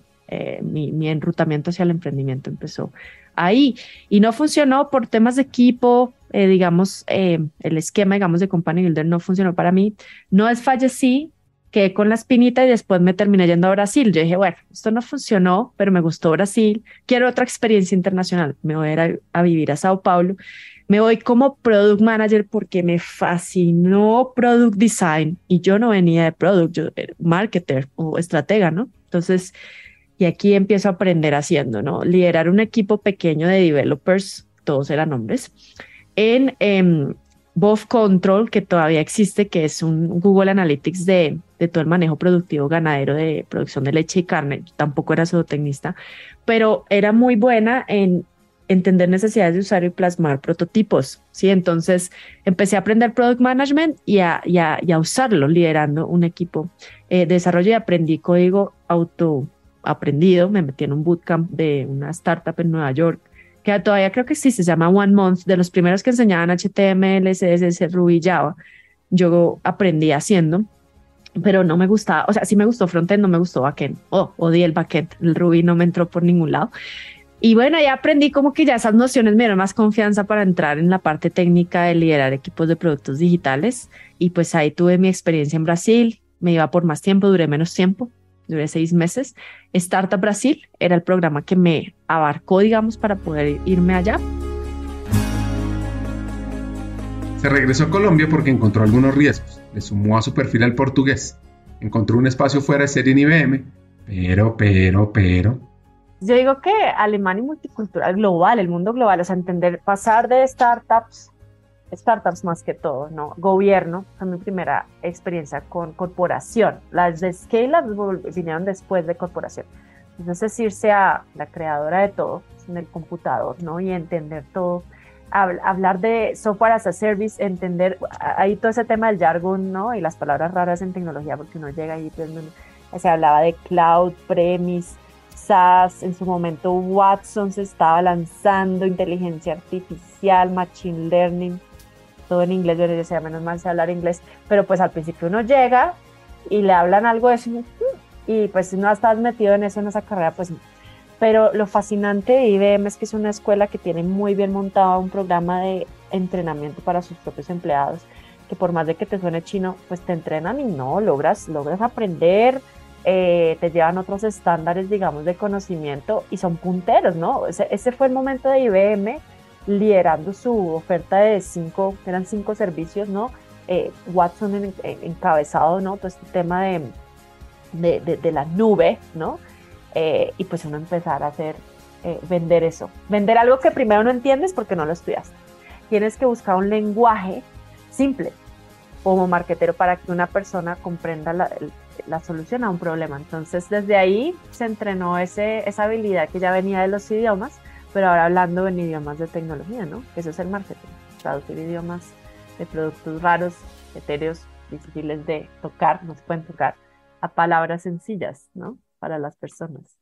Mi enrutamiento hacia el emprendimiento empezó ahí y no funcionó por temas de equipo, digamos, el esquema, digamos, de Company Builder no funcionó para mí. No desfallecí, quedé con la espinita y después me terminé yendo a Brasil. Yo dije, bueno, esto no funcionó, pero me gustó Brasil, quiero otra experiencia internacional, me voy a ir a vivir a Sao Paulo. Me voy como product manager porque me fascinó product design y yo no venía de product, yo era marketer o estratega, ¿no? Entonces, y aquí empiezo a aprender haciendo, ¿no? Liderar un equipo pequeño de developers, todos eran hombres, en Both Control, que todavía existe, que es un Google Analytics de todo el manejo productivo ganadero de producción de leche y carne. Yo tampoco era zootecnista, pero era muy buena en entender necesidades de usuario y plasmar prototipos, ¿sí? Entonces empecé a aprender Product Management y a usarlo, liderando un equipo de desarrollo y aprendí código aprendido, me metí en un bootcamp de una startup en Nueva York, que todavía creo que existe, se llama One Month, de los primeros que enseñaban HTML, CSS, Ruby, Java. Yo aprendí haciendo, pero no me gustaba, o sea, sí me gustó frontend, no me gustó backend, odié el backend, el Ruby no me entró por ningún lado. Y bueno, ya aprendí como que ya esas nociones me dieron más confianza para entrar en la parte técnica de liderar equipos de productos digitales, y pues ahí tuve mi experiencia en Brasil, me iba por más tiempo, duré menos tiempo, duré 6 meses. Startup Brasil era el programa que me abarcó, digamos, para poder irme allá. Se regresó a Colombia porque encontró algunos riesgos. Le sumó a su perfil al portugués. Encontró un espacio fuera de serie en IBM, pero... Yo digo que alemán y multicultural, global, el mundo global, o sea, entender, pasar de startups más que todo, ¿no? Gobierno, fue mi primera experiencia con corporación. Las de Scale-Up vinieron después de corporación. Entonces es irse a la creadora de todo, en el computador, ¿no? Y entender todo. Hablar de software as a service, entender ahí todo ese tema del jargon, ¿no? Y las palabras raras en tecnología, porque uno llega ahí, pues, se hablaba de cloud, premise, SaaS, en su momento Watson se estaba lanzando, inteligencia artificial, machine learning, todo en inglés. Yo decía, menos mal sé hablar inglés, pero pues al principio uno llega y le hablan algo de eso y pues si no estás metido en eso, en esa carrera, pues no. Pero lo fascinante de IBM es que es una escuela que tiene muy bien montado un programa de entrenamiento para sus propios empleados, que por más de que te suene chino, pues te entrenan y no, logras aprender, te llevan otros estándares, digamos, de conocimiento y son punteros, ¿no? Ese fue el momento de IBM liderando su oferta de eran 5 servicios, ¿no? Watson encabezado, ¿no? Todo este tema de la nube, ¿no? Y pues uno empezar a hacer, vender eso. Vender algo que primero no entiendes porque no lo estudiaste. tienes que buscar un lenguaje simple como marketero para que una persona comprenda la solución a un problema. Entonces, desde ahí se entrenó esa habilidad que ya venía de los idiomas, pero ahora hablando en idiomas de tecnología, ¿no? Eso es el marketing, traducir idiomas de productos raros, etéreos, difíciles de tocar, no se pueden tocar, a palabras sencillas, ¿no? Para las personas.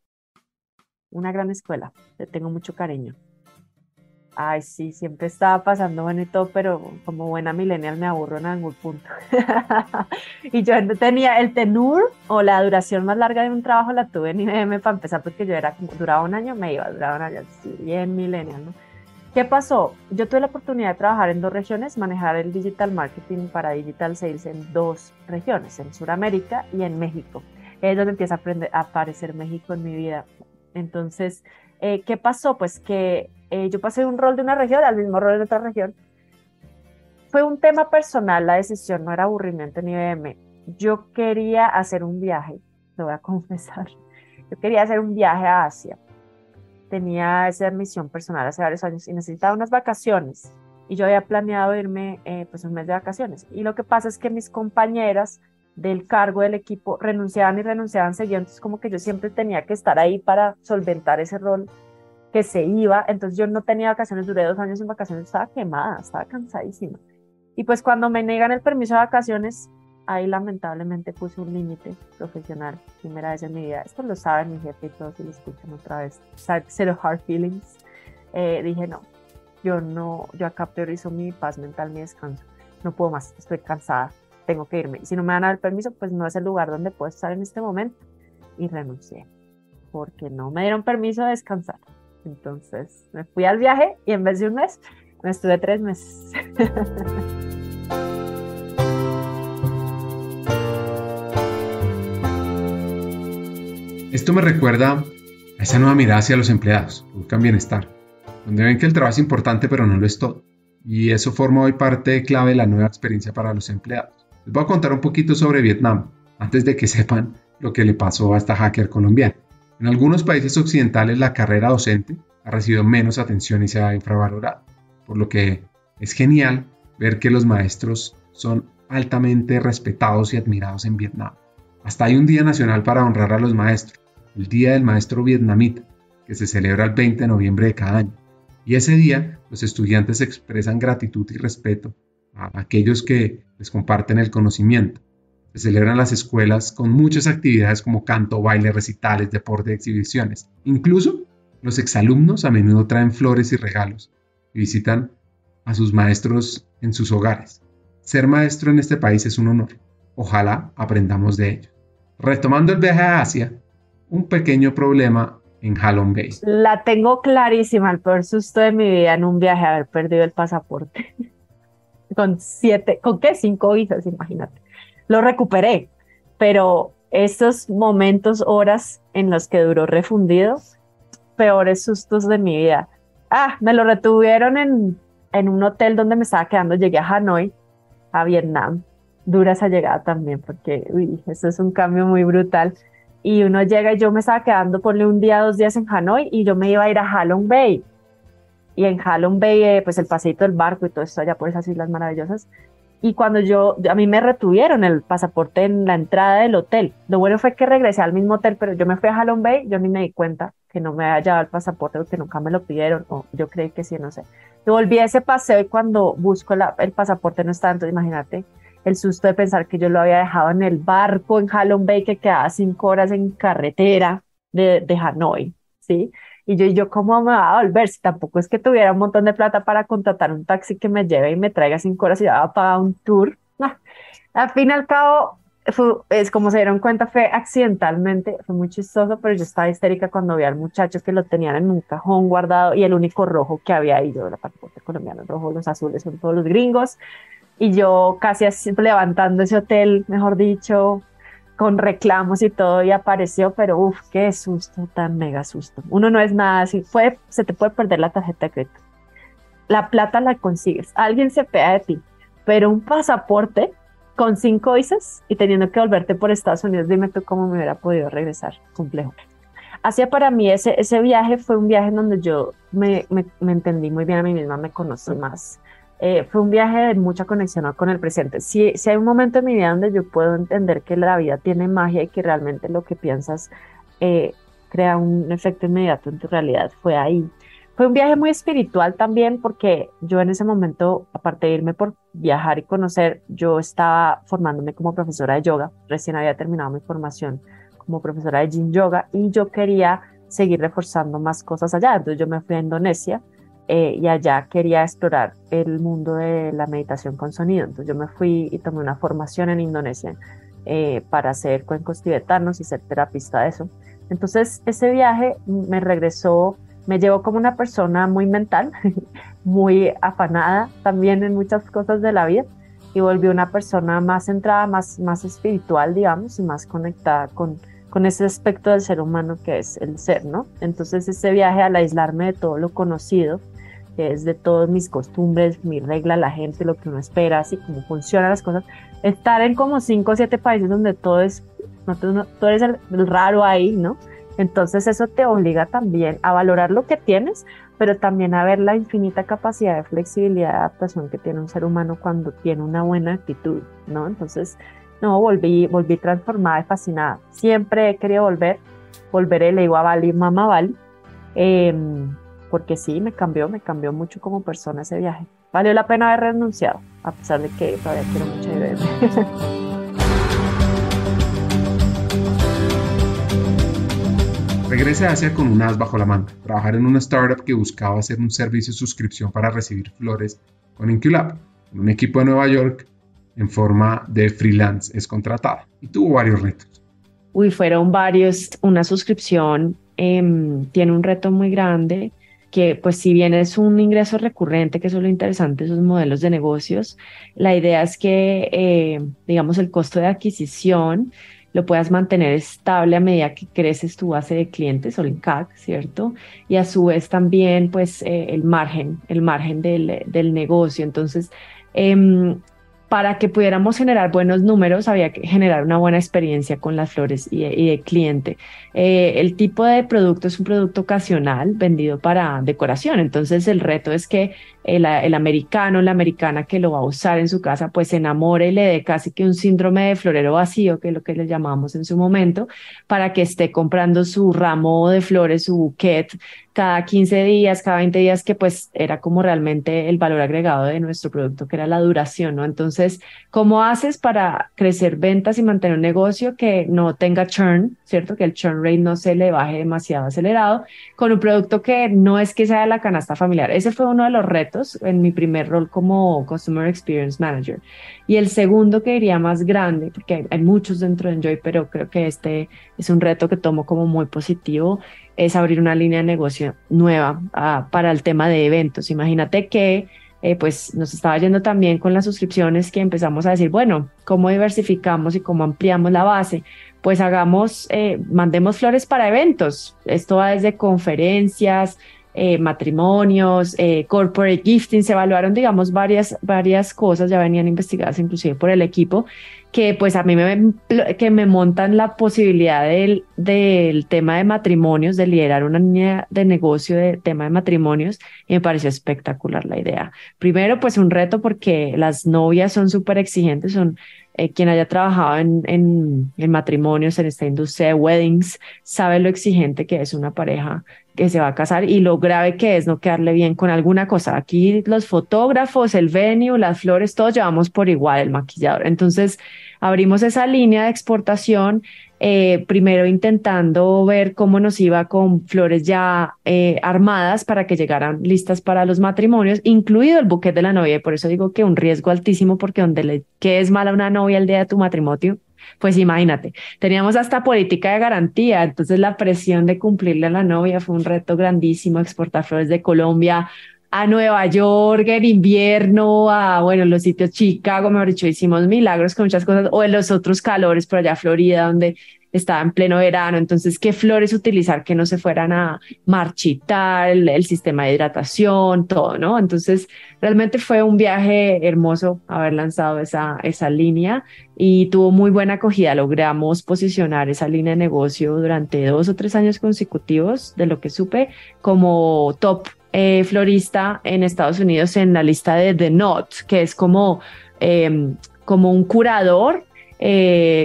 Una gran escuela, le tengo mucho cariño. Ay, sí, siempre estaba pasando bueno y todo, pero como buena millennial me aburro en algún punto. Y yo no tenía el tenure o la duración más larga de un trabajo, la tuve en IBM para empezar, porque yo era como, duraba un año, duraba un año, sí, bien millennial, ¿no? ¿Qué pasó? Yo tuve la oportunidad de trabajar en 2 regiones, manejar el digital marketing para digital sales en 2 regiones, en Sudamérica y en México. Es donde empieza a aparecer México en mi vida. Entonces, ¿qué pasó? Pues que yo pasé de un rol de una región al mismo rol de otra región. Fue un tema personal, la decisión no era aburrimiento ni IBM. Yo quería hacer un viaje, lo voy a confesar. Yo quería hacer un viaje a Asia. Tenía esa misión personal hace varios años y necesitaba unas vacaciones. Y yo había planeado irme pues un mes de vacaciones. Y lo que pasa es que mis compañeras del cargo del equipo renunciaban y renunciaban seguido. Entonces como que yo siempre tenía que estar ahí para solventar ese rol que se iba. Entonces yo no tenía vacaciones, duré 2 años en vacaciones, estaba quemada, estaba cansadísima. Y pues cuando me negan el permiso de vacaciones, ahí lamentablemente puse un límite profesional, primera vez en mi vida. Esto lo sabe mi jefe y todos si lo escuchan otra vez. Zero hard feelings. Dije no, yo acá priorizo mi paz mental, mi descanso. No puedo más, estoy cansada, tengo que irme. Y si no me van a dar el permiso, pues no es el lugar donde puedo estar en este momento. Y renuncié, porque no me dieron permiso de descansar. Entonces me fui al viaje y en vez de un mes, me estuve 3 meses. Esto me recuerda a esa nueva mirada hacia los empleados, que buscan bienestar, donde ven que el trabajo es importante pero no lo es todo. Y eso forma hoy parte clave de la nueva experiencia para los empleados. Les voy a contar un poquito sobre Vietnam, antes de que sepan lo que le pasó a esta hacker colombiana. En algunos países occidentales la carrera docente ha recibido menos atención y se ha infravalorado, por lo que es genial ver que los maestros son altamente respetados y admirados en Vietnam. Hasta hay un día nacional para honrar a los maestros, el Día del Maestro Vietnamita, que se celebra el 20 de noviembre de cada año. Y ese día los estudiantes expresan gratitud y respeto a aquellos que les comparten el conocimiento. Se celebran las escuelas con muchas actividades como canto, baile, recitales, deporte, exhibiciones. Incluso los exalumnos a menudo traen flores y regalos y visitan a sus maestros en sus hogares. Ser maestro en este país es un honor. Ojalá aprendamos de ello. Retomando el viaje a Asia, un pequeño problema en Halong Bay. La tengo clarísima, el peor susto de mi vida en un viaje, haber perdido el pasaporte. ¿Con qué? 5 visas, imagínate. Lo recuperé, pero estos momentos, horas en los que duró refundido, peores sustos de mi vida. Me lo retuvieron en un hotel donde me estaba quedando. Llegué a Hanoi, a Vietnam. Dura esa llegada también, porque eso es un cambio muy brutal. Y uno llega y yo me estaba quedando, ponle 1 día, 2 días en Hanoi y yo me iba a ir a Halong Bay. Y en Halong Bay, pues el paseíto del barco y todo esto allá por esas islas maravillosas. Y cuando a mí me retuvieron el pasaporte en la entrada del hotel. Lo bueno fue que regresé al mismo hotel, pero yo me fui a Halong Bay, yo ni me di cuenta que no me había llevado el pasaporte porque nunca me lo pidieron, o yo creí que sí, no sé. Yo volví a ese paseo y cuando busco el pasaporte no está, entonces imagínate el susto de pensar que yo lo había dejado en el barco en Halong Bay, que quedaba 5 horas en carretera de Hanoi, ¿sí? Y yo, ¿cómo me va a volver? Si tampoco es que tuviera un montón de plata para contratar un taxi que me lleve y me traiga 5 horas y ya va a pagar un tour. Al fin y al cabo, es como se dieron cuenta, fue accidentalmente, fue muy chistoso, pero yo estaba histérica cuando vi al muchacho que lo tenían en un cajón guardado y el único rojo que había ahí, yo, la pasaporte colombiano, el rojo, los azules son todos los gringos, y yo casi así levantando ese hotel, mejor dicho, con reclamos y todo, y apareció, pero qué susto, tan mega susto. Uno no es nada así, se te puede perder la tarjeta de crédito. La plata la consigues, alguien se pega de ti, pero un pasaporte con 5 visas y teniendo que volverte por Estados Unidos, dime tú cómo me hubiera podido regresar, complejo. Así para mí ese viaje fue un viaje en donde yo me entendí muy bien a mí misma, me conocí más, fue un viaje de mucha conexión con el presente. Si hay un momento en mi vida donde yo puedo entender que la vida tiene magia y que realmente lo que piensas eh, crea un efecto inmediato en tu realidad, fue ahí. Fue un viaje muy espiritual también porque yo en ese momento, aparte de irme por viajar y conocer, yo estaba formándome como profesora de yoga. Recién había terminado mi formación como profesora de Yin Yoga y yo quería seguir reforzando más cosas allá. Entonces yo me fui a Indonesia y allá quería explorar el mundo de la meditación con sonido. Entonces yo me fui y tomé una formación en Indonesia para hacer cuencos tibetanos y ser terapista de eso. Entonces ese viaje me regresó, me llevó como una persona muy mental, muy afanada también en muchas cosas de la vida y volví una persona más centrada, más espiritual, digamos, y más conectada con ese aspecto del ser humano que es el ser, ¿no? Entonces ese viaje al aislarme de todo lo conocido, que es de todas mis costumbres, mi regla, la gente, lo que uno espera, así como funcionan las cosas, estar en como 5 o 7 países donde todo es, no, tú eres el raro ahí, ¿no? Entonces eso te obliga también a valorar lo que tienes, pero también a ver la infinita capacidad de flexibilidad y adaptación que tiene un ser humano cuando tiene una buena actitud, ¿no? Entonces, no, volví transformada y fascinada. Siempre he querido volveré, le digo a Bali, mamá Bali, eh, porque sí, me cambió mucho como persona ese viaje. Valió la pena haber renunciado, a pesar de que todavía quiero mucho IBM. Regrese a Asia con un as bajo la manga, trabajar en una startup que buscaba hacer un servicio de suscripción para recibir flores con Inculab, en un equipo de Nueva York en forma de freelance es contratada y tuvo varios retos. Uy, fueron varios. Una suscripción tiene un reto muy grande que pues si bien es un ingreso recurrente, que eso es lo interesante de esos modelos de negocios, la idea es que, digamos, el costo de adquisición lo puedas mantener estable a medida que creces tu base de clientes o el CAC, ¿cierto? Y a su vez también pues el margen del negocio. Entonces, em, para que pudiéramos generar buenos números, había que generar una buena experiencia con las flores y de cliente. El tipo de producto es un producto ocasional vendido para decoración. Entonces, el reto es que el americano, la americana que lo va a usar en su casa, pues se enamore y le dé casi que un síndrome de florero vacío, que es lo que le llamamos en su momento, para que esté comprando su ramo de flores, su bouquet, cada 15 días, cada 20 días, que pues era como realmente el valor agregado de nuestro producto, que era la duración, ¿no? Entonces, ¿cómo haces para crecer ventas y mantener un negocio que no tenga churn, ¿cierto? Que el churn rate no se le baje demasiado acelerado, con un producto que no es que sea de la canasta familiar? Ese fue uno de los retos en mi primer rol como Customer Experience Manager. Y el segundo, que diría más grande, porque hay muchos dentro de Enjoy, pero creo que este es un reto que tomo como muy positivo, es abrir una línea de negocio nueva para el tema de eventos. Imagínate que pues nos estaba yendo también con las suscripciones, que empezamos a decir, bueno, ¿cómo diversificamos y cómo ampliamos la base? Pues mandemos flores para eventos. Esto va desde conferencias, matrimonios, corporate gifting. Se evaluaron, digamos, varias cosas, ya venían investigadas inclusive por el equipo, que pues a mí que me montan la posibilidad del tema de matrimonios, de liderar una línea de negocio de tema de matrimonios, y me pareció espectacular la idea. Primero, pues un reto porque las novias son súper exigentes, son quien haya trabajado en matrimonios, en esta industria de weddings, sabe lo exigente que es una pareja que se va a casar y lo grave que es no quedarle bien con alguna cosa. Aquí los fotógrafos, el venue, las flores, todos llevamos por igual, el maquillador. Entonces abrimos esa línea de exportación, primero intentando ver cómo nos iba con flores ya armadas para que llegaran listas para los matrimonios, incluido el buquet de la novia. Y por eso digo que un riesgo altísimo, porque donde le quedes mal a una novia el día de tu matrimonio, pues imagínate, teníamos hasta política de garantía, entonces la presión de cumplirle a la novia fue un reto grandísimo. Exportar flores de Colombia a Nueva York en invierno, a, bueno, los sitios Chicago, mejor dicho, hicimos milagros con muchas cosas, o en los otros calores por allá, Florida, donde estaba en pleno verano. Entonces, ¿qué flores utilizar que no se fueran a marchitar, el sistema de hidratación, todo, ¿no? Entonces, realmente fue un viaje hermoso haber lanzado esa línea y tuvo muy buena acogida. Logramos posicionar esa línea de negocio durante 2 o 3 años consecutivos, de lo que supe, como top florista en Estados Unidos en la lista de The Knot, que es como un curador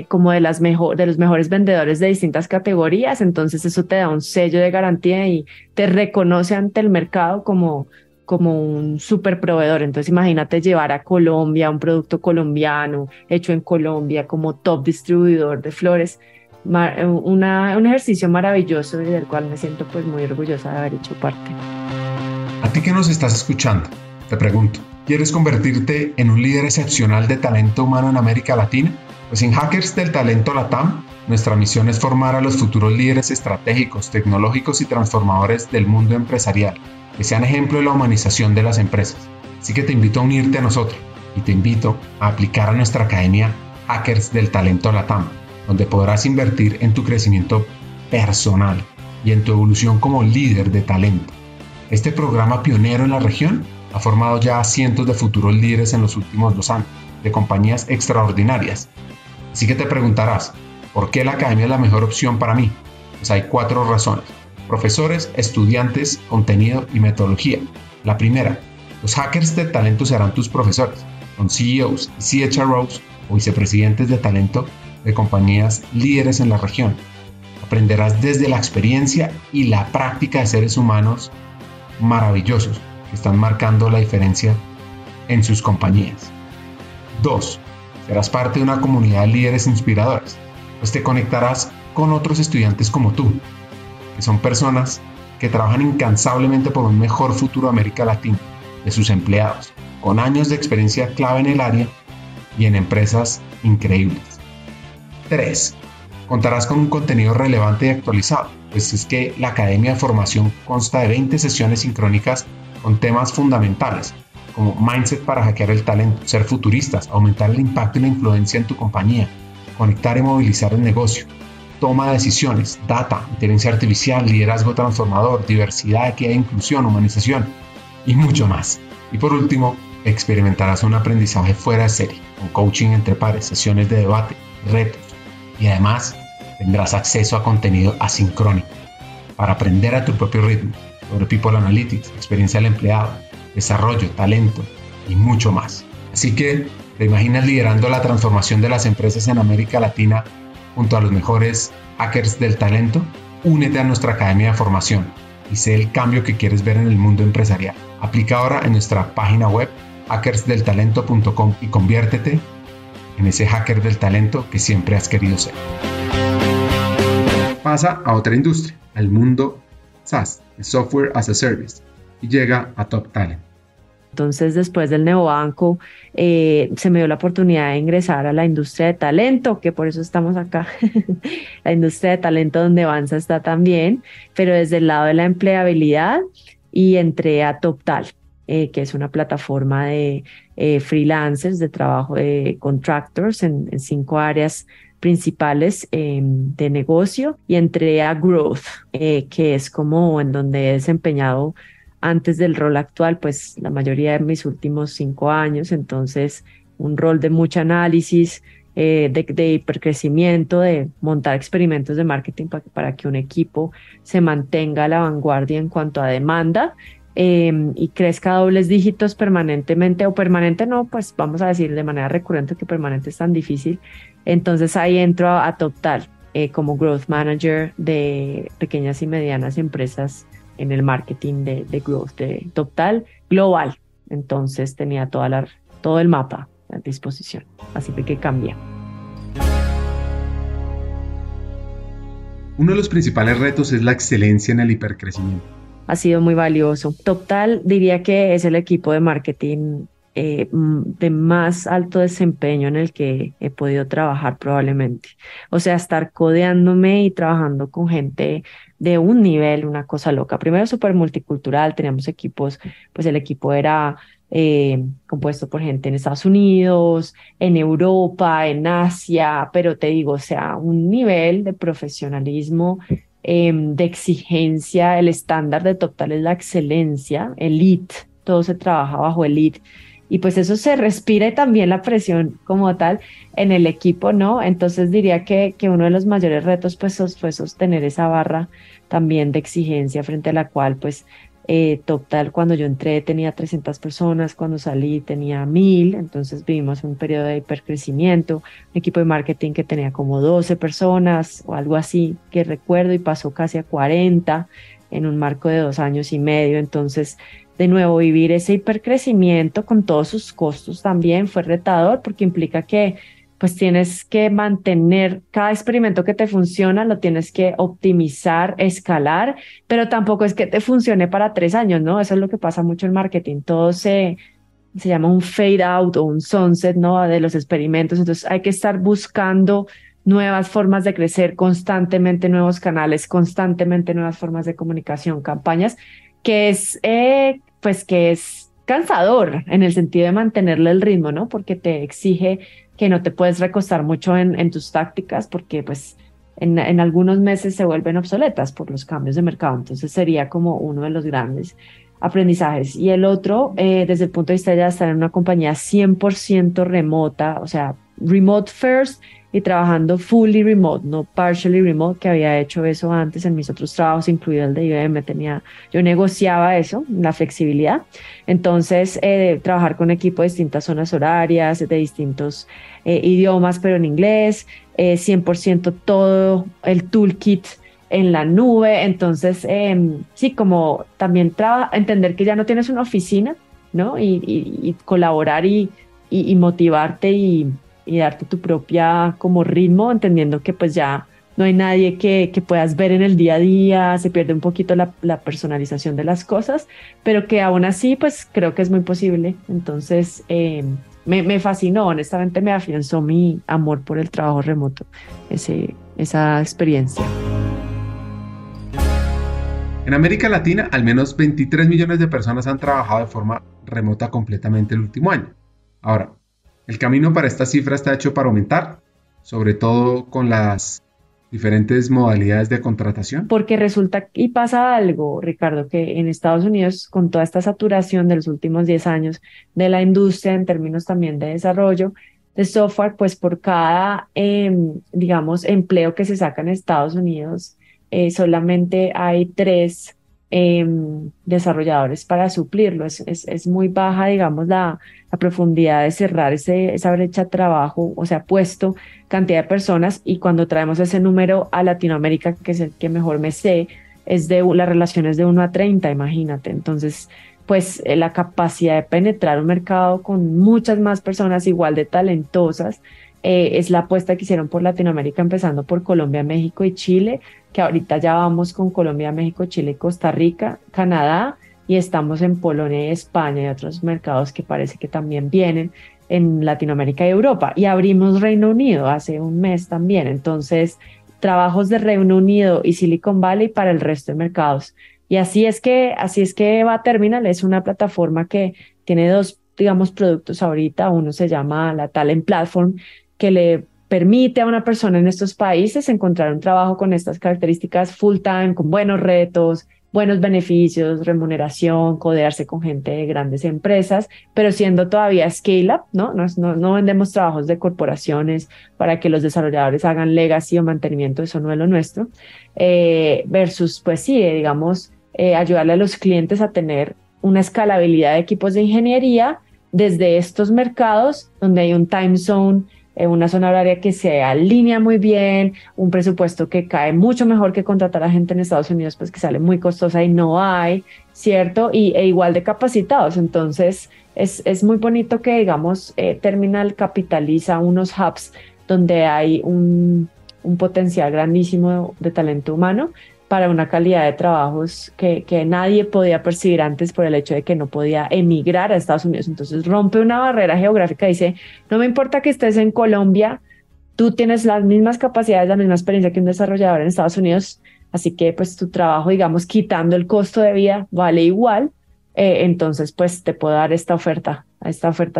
como de los mejores vendedores de distintas categorías. Entonces eso te da un sello de garantía y te reconoce ante el mercado como un super proveedor. Entonces imagínate llevar a Colombia un producto colombiano hecho en Colombia como top distribuidor de flores. Un ejercicio maravilloso y del cual me siento pues muy orgullosa de haber hecho parte. A ti que nos estás escuchando, te pregunto, ¿quieres convertirte en un líder excepcional de talento humano en América Latina? Pues en Hackers del Talento LATAM, nuestra misión es formar a los futuros líderes estratégicos, tecnológicos y transformadores del mundo empresarial, que sean ejemplo de la humanización de las empresas. Así que te invito a unirte a nosotros y te invito a aplicar a nuestra academia Hackers del Talento LATAM, donde podrás invertir en tu crecimiento personal y en tu evolución como líder de talento. Este programa pionero en la región ha formado ya a cientos de futuros líderes en los últimos 2 años, de compañías extraordinarias. Así que te preguntarás, ¿por qué la academia es la mejor opción para mí? Pues hay 4 razones: profesores, estudiantes, contenido y metodología. La primera, los hackers de talento serán tus profesores, son CEOs y CHROs o vicepresidentes de talento de compañías líderes en la región. Aprenderás desde la experiencia y la práctica de seres humanos maravillosos que están marcando la diferencia en sus compañías. 2. Serás parte de una comunidad de líderes inspiradores, pues te conectarás con otros estudiantes como tú, que son personas que trabajan incansablemente por un mejor futuro de América Latina, de sus empleados, con años de experiencia clave en el área y en empresas increíbles. 3. Contarás con un contenido relevante y actualizado, pues es que la Academia de Formación consta de 20 sesiones sincrónicas con temas fundamentales, como mindset para hackear el talento, ser futuristas, aumentar el impacto y la influencia en tu compañía, conectar y movilizar el negocio, toma de decisiones, data, inteligencia artificial, liderazgo transformador, diversidad, equidad e inclusión, humanización y mucho más. Y por último, experimentarás un aprendizaje fuera de serie, con coaching entre pares, sesiones de debate, retos y además tendrás acceso a contenido asincrónico para aprender a tu propio ritmo sobre People Analytics, experiencia del empleado, desarrollo, talento y mucho más. Así que, ¿te imaginas liderando la transformación de las empresas en América Latina junto a los mejores hackers del talento? Únete a nuestra academia de formación y sé el cambio que quieres ver en el mundo empresarial. Aplica ahora en nuestra página web hackersdeltalento.com y conviértete en ese hacker del talento que siempre has querido ser. Pasa a otra industria, al mundo SaaS, Software as a Service, y llega a Top Talent. Entonces, después del neobanco, se me dio la oportunidad de ingresar a la industria de talento, que por eso estamos acá. La industria de talento donde Avanza está también, pero desde el lado de la empleabilidad, y entré a TopTal, que es una plataforma de freelancers, de trabajo de contractors en 5 áreas principales de negocio, y entré a Growth, que es como en donde he desempeñado antes del rol actual, pues la mayoría de mis últimos 5 años. Entonces, un rol de mucho análisis, de hipercrecimiento, de montar experimentos de marketing para que un equipo se mantenga a la vanguardia en cuanto a demanda y crezca a dobles dígitos permanentemente, o permanente no, pues vamos a decir de manera recurrente, que permanente es tan difícil. Entonces ahí entro a TopTal como Growth Manager de pequeñas y medianas empresas en el marketing de Growth de TopTal global. Entonces tenía todo el mapa a disposición, así que cambié. Uno de los principales retos es la excelencia en el hipercrecimiento. Ha sido muy valioso. TopTal diría que es el equipo de marketing de más alto desempeño en el que he podido trabajar probablemente. O sea, estar codeándome y trabajando con gente de un nivel, una cosa loca. Primero, súper multicultural, teníamos equipos, pues el equipo era compuesto por gente en Estados Unidos, en Europa, en Asia, pero te digo, o sea, un nivel de profesionalismo, de exigencia. El estándar de TopTal es la excelencia, elite, todo se trabaja bajo elite. Y pues eso se respira, y también la presión como tal en el equipo, ¿no? Entonces diría que uno de los mayores retos pues fue sostener esa barra también de exigencia, frente a la cual pues Total, cuando yo entré tenía 300 personas, cuando salí tenía 1000, entonces vivimos un periodo de hipercrecimiento, un equipo de marketing que tenía como 12 personas o algo así, que recuerdo, y pasó casi a 40 en un marco de 2 años y medio. Entonces, de nuevo, vivir ese hipercrecimiento con todos sus costos también fue retador porque implica que pues tienes que mantener cada experimento que te funciona, lo tienes que optimizar, escalar, pero tampoco es que te funcione para 3 años, ¿no? Eso es lo que pasa mucho en marketing. Todo se llama un fade out o un sunset, ¿no? De los experimentos. Entonces hay que estar buscando nuevas formas de crecer constantemente, nuevos canales, constantemente nuevas formas de comunicación, campañas, pues que es cansador en el sentido de mantenerle el ritmo, ¿no? Porque te exige que no te puedes recostar mucho en tus tácticas porque pues en algunos meses se vuelven obsoletas por los cambios de mercado. Entonces sería como uno de los grandes aprendizajes. Y el otro, desde el punto de vista de ya estar en una compañía 100% remota, o sea, remote first y trabajando fully remote, no partially remote, que había hecho eso antes en mis otros trabajos, incluido el de IBM, yo negociaba eso, la flexibilidad. Entonces, trabajar con equipo de distintas zonas horarias, de distintos idiomas, pero en inglés, 100% todo el toolkit en la nube. Entonces, sí, como también entender que ya no tienes una oficina, ¿no? Y colaborar y motivarte y darte tu propia como ritmo, entendiendo que pues ya no hay nadie que puedas ver en el día a día, se pierde un poquito la personalización de las cosas, pero que aún así pues creo que es muy posible. Entonces, me fascinó, honestamente me afianzó mi amor por el trabajo remoto, esa experiencia. En América Latina, al menos 23 millones de personas han trabajado de forma remota completamente el último año. Ahora, el camino para esta cifra está hecho para aumentar, sobre todo con las diferentes modalidades de contratación. Porque resulta y pasa algo, Ricardo, que en Estados Unidos, con toda esta saturación de los últimos 10 años de la industria en términos también de desarrollo de software, pues por cada, digamos, empleo que se saca en Estados Unidos, solamente hay 3 desarrolladores para suplirlo. Es muy baja, digamos, la profundidad de cerrar esa brecha de trabajo, o sea, puesto cantidad de personas, y cuando traemos ese número a Latinoamérica, que es el que mejor me sé, las relaciones de 1 a 30, imagínate. Entonces, pues la capacidad de penetrar un mercado con muchas más personas igual de talentosas, es la apuesta que hicieron por Latinoamérica, empezando por Colombia, México y Chile, que ahorita ya vamos con Colombia, México, Chile, Costa Rica, Canadá, y estamos en Polonia y España y otros mercados que parece que también vienen en Latinoamérica y Europa. Y abrimos Reino Unido hace un mes también. Entonces, trabajos de Reino Unido y Silicon Valley para el resto de mercados. Y así es que va Terminal, es una plataforma que tiene dos, digamos, productos ahorita. Uno se llama la Talent Platform, que le permite a una persona en estos países encontrar un trabajo con estas características full time, con buenos retos, buenos beneficios, remuneración, codearse con gente de grandes empresas, pero siendo todavía scale-up, ¿no? No vendemos trabajos de corporaciones para que los desarrolladores hagan legacy o mantenimiento, eso no es lo nuestro, versus, pues sí, digamos, ayudarle a los clientes a tener una escalabilidad de equipos de ingeniería desde estos mercados donde hay un time zone, una zona horaria que se alinea muy bien, un presupuesto que cae mucho mejor que contratar a gente en Estados Unidos, pues que sale muy costosa y no hay, ¿cierto? E igual de capacitados. Entonces, es muy bonito que, digamos, Terminal capitaliza unos hubs donde hay un potencial grandísimo de talento humano para una calidad de trabajos que nadie podía percibir antes por el hecho de que no podía emigrar a Estados Unidos. Entonces rompe una barrera geográfica, dice, no me importa que estés en Colombia, tú tienes las mismas capacidades, la misma experiencia que un desarrollador en Estados Unidos, así que pues tu trabajo, digamos, quitando el costo de vida, vale igual, entonces pues te puedo dar esta oferta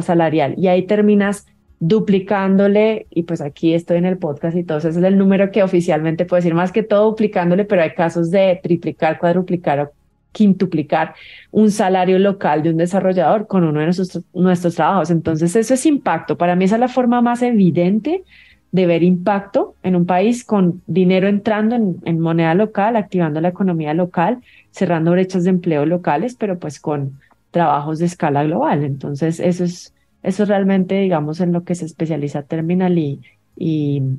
salarial, y ahí terminas duplicándole, y pues aquí estoy en el podcast y todo eso es el número que oficialmente puedo decir, más que todo duplicándole, pero hay casos de triplicar, cuadruplicar o quintuplicar un salario local de un desarrollador con uno de nuestros trabajos. Entonces eso es impacto. Para mí esa es la forma más evidente de ver impacto en un país con dinero entrando en moneda local, activando la economía local, cerrando brechas de empleo locales, pero pues con trabajos de escala global. Entonces, eso es realmente, digamos, en lo que se especializa Terminal y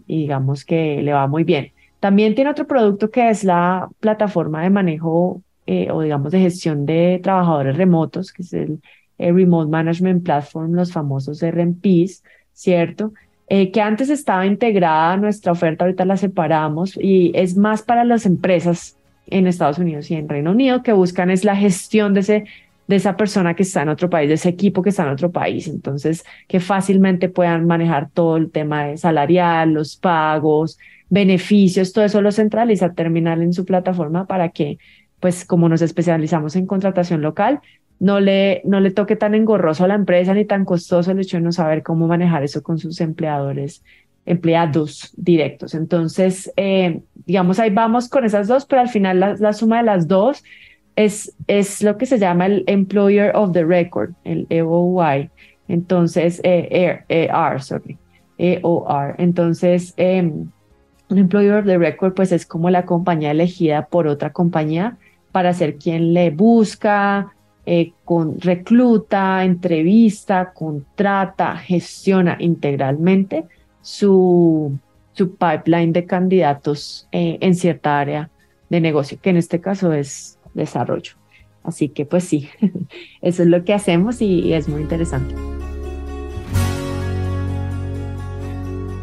digamos que le va muy bien. También tiene otro producto que es la plataforma de manejo o digamos de gestión de trabajadores remotos, que es el Remote Management Platform, los famosos RMPs, ¿cierto? Que antes estaba integrada a nuestra oferta, ahorita la separamos y es más para las empresas en Estados Unidos y en Reino Unido que buscan es la gestión de esa persona que está en otro país, de ese equipo que está en otro país. Entonces, que fácilmente puedan manejar todo el tema de salarial, los pagos, beneficios, todo eso lo centraliza Terminal en su plataforma para que, pues como nos especializamos en contratación local, no le toque tan engorroso a la empresa ni tan costoso el hecho de no saber cómo manejar eso con sus empleados directos. Entonces, digamos, ahí vamos con esas dos, pero al final la suma de las dos es lo que se llama el Employer of the Record, el EOY. Entonces, sorry, EOR. Entonces, un Employer of the Record, pues es como la compañía elegida por otra compañía para ser quien le busca, recluta, entrevista, contrata, gestiona integralmente su pipeline de candidatos en cierta área de negocio, que en este caso es desarrollo. Así que pues sí, eso es lo que hacemos y es muy interesante.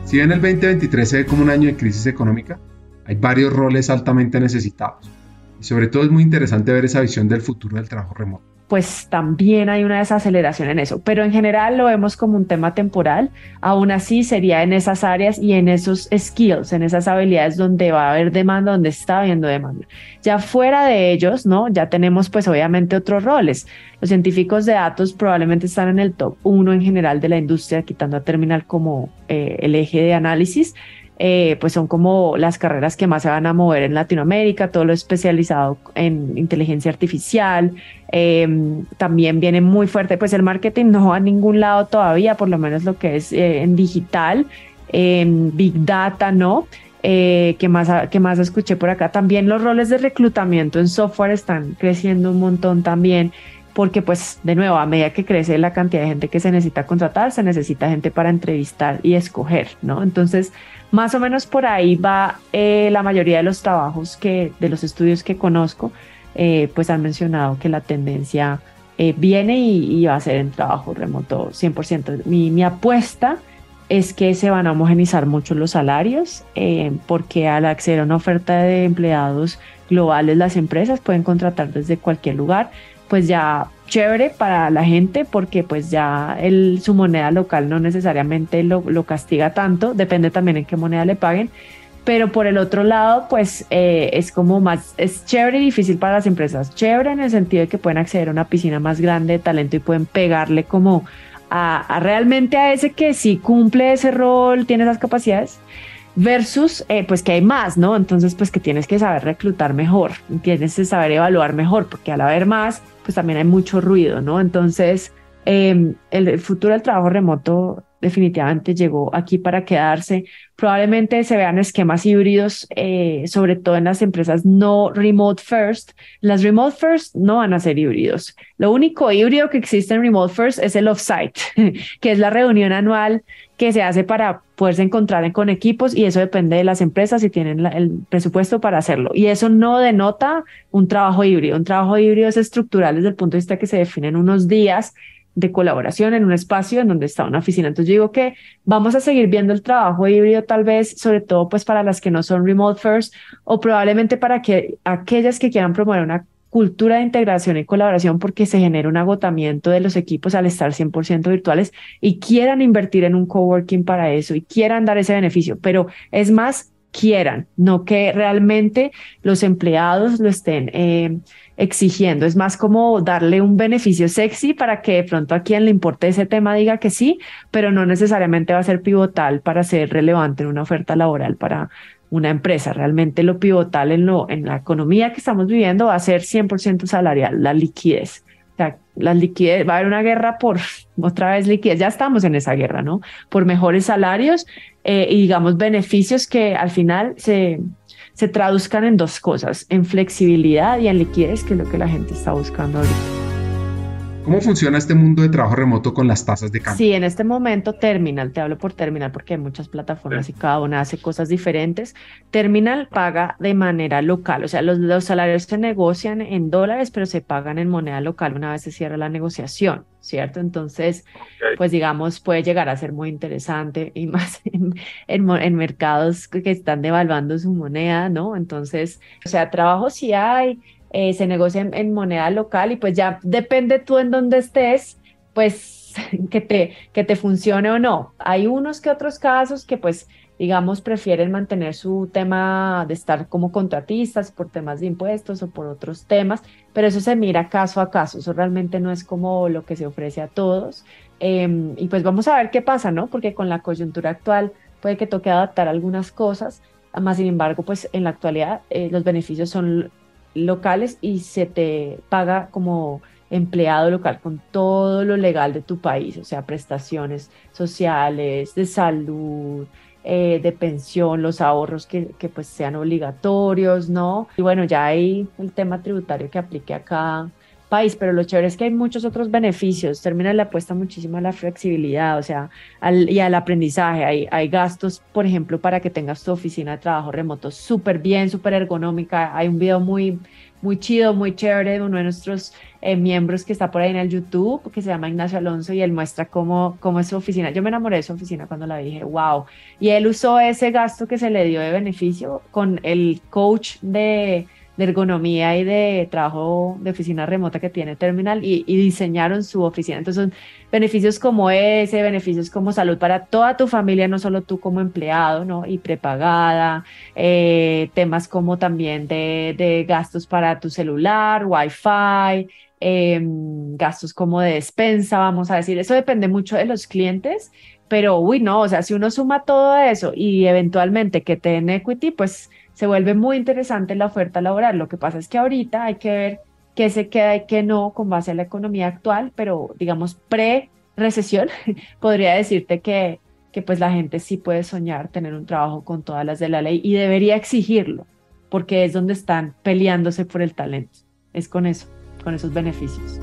Si bien el 2023 se ve como un año de crisis económica, hay varios roles altamente necesitados. Y sobre todo es muy interesante ver esa visión del futuro del trabajo remoto. Pues también hay una desaceleración en eso, pero en general lo vemos como un tema temporal. Aún así sería en esas áreas y en esos skills, en esas habilidades donde va a haber demanda, donde está habiendo demanda. Ya fuera de ellos, ¿no? Ya tenemos pues obviamente otros roles. Los científicos de datos probablemente están en el top 1 en general de la industria, quitando a Terminal como el eje de análisis. Pues son como las carreras que más se van a mover en Latinoamérica, todo lo especializado en inteligencia artificial. También viene muy fuerte, pues el marketing no va a ningún lado todavía, por lo menos lo que es en digital, Big Data, ¿no? ¿Qué más escuché por acá? También los roles de reclutamiento en software están creciendo un montón también, porque pues de nuevo, a medida que crece la cantidad de gente que se necesita contratar, se necesita gente para entrevistar y escoger, ¿no? Entonces, más o menos por ahí va la mayoría de los trabajos de los estudios que conozco, pues han mencionado que la tendencia viene y va a ser en trabajo remoto 100%. Mi apuesta es que se van a homogenizar mucho los salarios, porque al acceder a una oferta de empleados globales, las empresas pueden contratar desde cualquier lugar, pues ya chévere para la gente porque pues ya su moneda local no necesariamente lo castiga tanto, depende también en qué moneda le paguen, pero por el otro lado pues es como es chévere y difícil para las empresas, chévere en el sentido de que pueden acceder a una piscina más grande de talento y pueden pegarle como a realmente a ese que sí cumple ese rol, tiene esas capacidades, versus pues que hay más, ¿no? Entonces pues que tienes que saber reclutar mejor, tienes que saber evaluar mejor, porque al haber más, pues también hay mucho ruido, ¿no? Entonces el futuro del trabajo remoto definitivamente llegó aquí para quedarse. Probablemente se vean esquemas híbridos, sobre todo en las empresas no remote first. Las remote first no van a ser híbridos. Lo único híbrido que existe en remote first es el offsite, que es la reunión anual que se hace para poderse encontrar con equipos, y eso depende de las empresas si tienen el presupuesto para hacerlo. Y eso no denota un trabajo híbrido. Un trabajo híbrido es estructural desde el punto de vista que se definen unos días de colaboración en un espacio en donde está una oficina. Entonces yo digo que vamos a seguir viendo el trabajo híbrido tal vez, sobre todo pues para las que no son remote first, o probablemente para que aquellas que quieran promover una cultura de integración y colaboración, porque se genera un agotamiento de los equipos al estar 100% virtuales y quieran invertir en un coworking para eso y quieran dar ese beneficio, pero es más quieran, no que realmente los empleados lo estén exigiendo. Es más como darle un beneficio sexy para que de pronto a quien le importe ese tema diga que sí, pero no necesariamente va a ser pivotal para ser relevante en una oferta laboral para una empresa. Realmente lo pivotal en la economía que estamos viviendo va a ser 100% salarial, la liquidez. O sea, las liquidez, va a haber una guerra por otra vez liquidez, ya estamos en esa guerra, ¿no? Por mejores salarios y digamos beneficios que al final se traduzcan en dos cosas, en flexibilidad y en liquidez, que es lo que la gente está buscando ahorita. ¿Cómo funciona este mundo de trabajo remoto con las tasas de cambio? Sí, en este momento Terminal, te hablo por Terminal porque hay muchas plataformas y cada una hace cosas diferentes. Terminal paga de manera local, o sea, los salarios se negocian en dólares, pero se pagan en moneda local una vez se cierra la negociación, ¿cierto? Entonces, pues digamos, puede llegar a ser muy interesante y más en mercados que están devaluando su moneda, ¿no? Entonces, o sea, trabajo sí hay, se negocia en moneda local y pues ya depende tú en dónde estés pues que te funcione o no. Hay unos que otros casos que pues digamos prefieren mantener su tema de estar como contratistas por temas de impuestos o por otros temas, pero eso se mira caso a caso, eso realmente no es como lo que se ofrece a todos. Y pues vamos a ver qué pasa, ¿no? Porque con la coyuntura actual puede que toque adaptar algunas cosas, más sin embargo, pues en la actualidad los beneficios son locales y se te paga como empleado local con todo lo legal de tu país, o sea, prestaciones sociales, de salud, de pensión, los ahorros que pues sean obligatorios, ¿no? Y bueno, ya hay el tema tributario que aplique a cada país, pero lo chévere es que hay muchos otros beneficios. Termina le apuesta muchísimo a la flexibilidad, o sea, y al aprendizaje. Hay gastos, por ejemplo, para que tengas tu oficina de trabajo remoto súper bien, súper ergonómica. Hay un video muy chido, muy chévere de uno de nuestros miembros que está por ahí en el YouTube, que se llama Ignacio Alonso, y él muestra cómo es su oficina. Yo me enamoré de su oficina cuando la vi, dije, wow. Y él usó ese gasto que se le dio de beneficio con el coach de ergonomía y de trabajo de oficina remota que tiene Terminal y diseñaron su oficina. Entonces, son beneficios como ese, beneficios como salud para toda tu familia, no solo tú como empleado, ¿no? Y prepagada, temas como también de gastos para tu celular, Wi-Fi, gastos como de despensa, vamos a decir. Eso depende mucho de los clientes, pero uy, no, o sea, si uno suma todo eso y eventualmente que te den equity, pues se vuelve muy interesante la oferta laboral. Lo que pasa es que ahorita hay que ver qué se queda y qué no con base a la economía actual, pero digamos pre-recesión, podría decirte que pues la gente sí puede soñar tener un trabajo con todas las de la ley y debería exigirlo, porque es donde están peleándose por el talento, es con eso, con esos beneficios.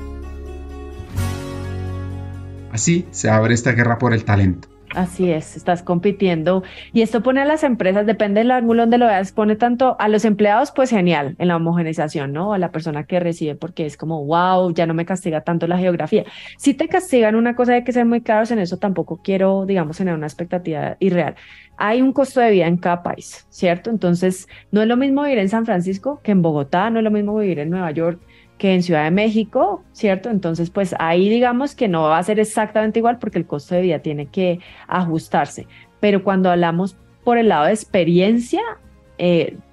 Así se abre esta guerra por el talento. Así es, estás compitiendo y esto pone a las empresas, depende del ángulo donde lo veas, pone tanto a los empleados, pues genial, en la homogeneización, ¿no? A la persona que recibe, porque es como, wow, ya no me castiga tanto la geografía. Si te castigan una cosa, hay que ser muy claros en eso, tampoco quiero, digamos, tener una expectativa irreal. Hay un costo de vida en cada país, ¿cierto? Entonces, no es lo mismo vivir en San Francisco que en Bogotá, no es lo mismo vivir en Nueva York que en Ciudad de México, ¿cierto? Entonces, pues ahí digamos que no va a ser exactamente igual porque el costo de vida tiene que ajustarse. Pero cuando hablamos por el lado de experiencia,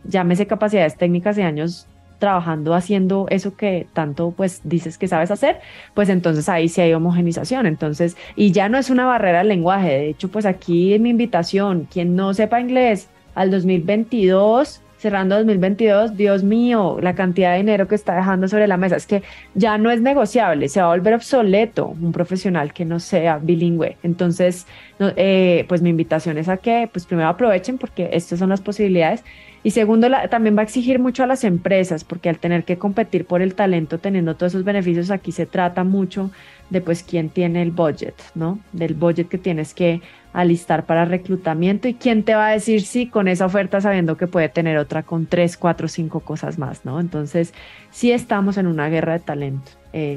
llámese capacidades técnicas y años trabajando haciendo eso que tanto pues dices que sabes hacer, pues entonces ahí sí hay homogenización. Entonces, y ya no es una barrera al lenguaje. De hecho, pues aquí en mi invitación, quien no sepa inglés al 2022, cerrando 2022, Dios mío, la cantidad de dinero que está dejando sobre la mesa, es que ya no es negociable, se va a volver obsoleto un profesional que no sea bilingüe. Entonces, pues mi invitación es a que, pues primero aprovechen porque estas son las posibilidades. Y segundo, también va a exigir mucho a las empresas, porque al tener que competir por el talento, teniendo todos esos beneficios, aquí se trata mucho de pues quién tiene el budget, ¿no? Del budget que tienes que alistar para reclutamiento y quién te va a decir sí con esa oferta sabiendo que puede tener otra con 3, 4, 5 cosas más, ¿no? Entonces, sí estamos en una guerra de talento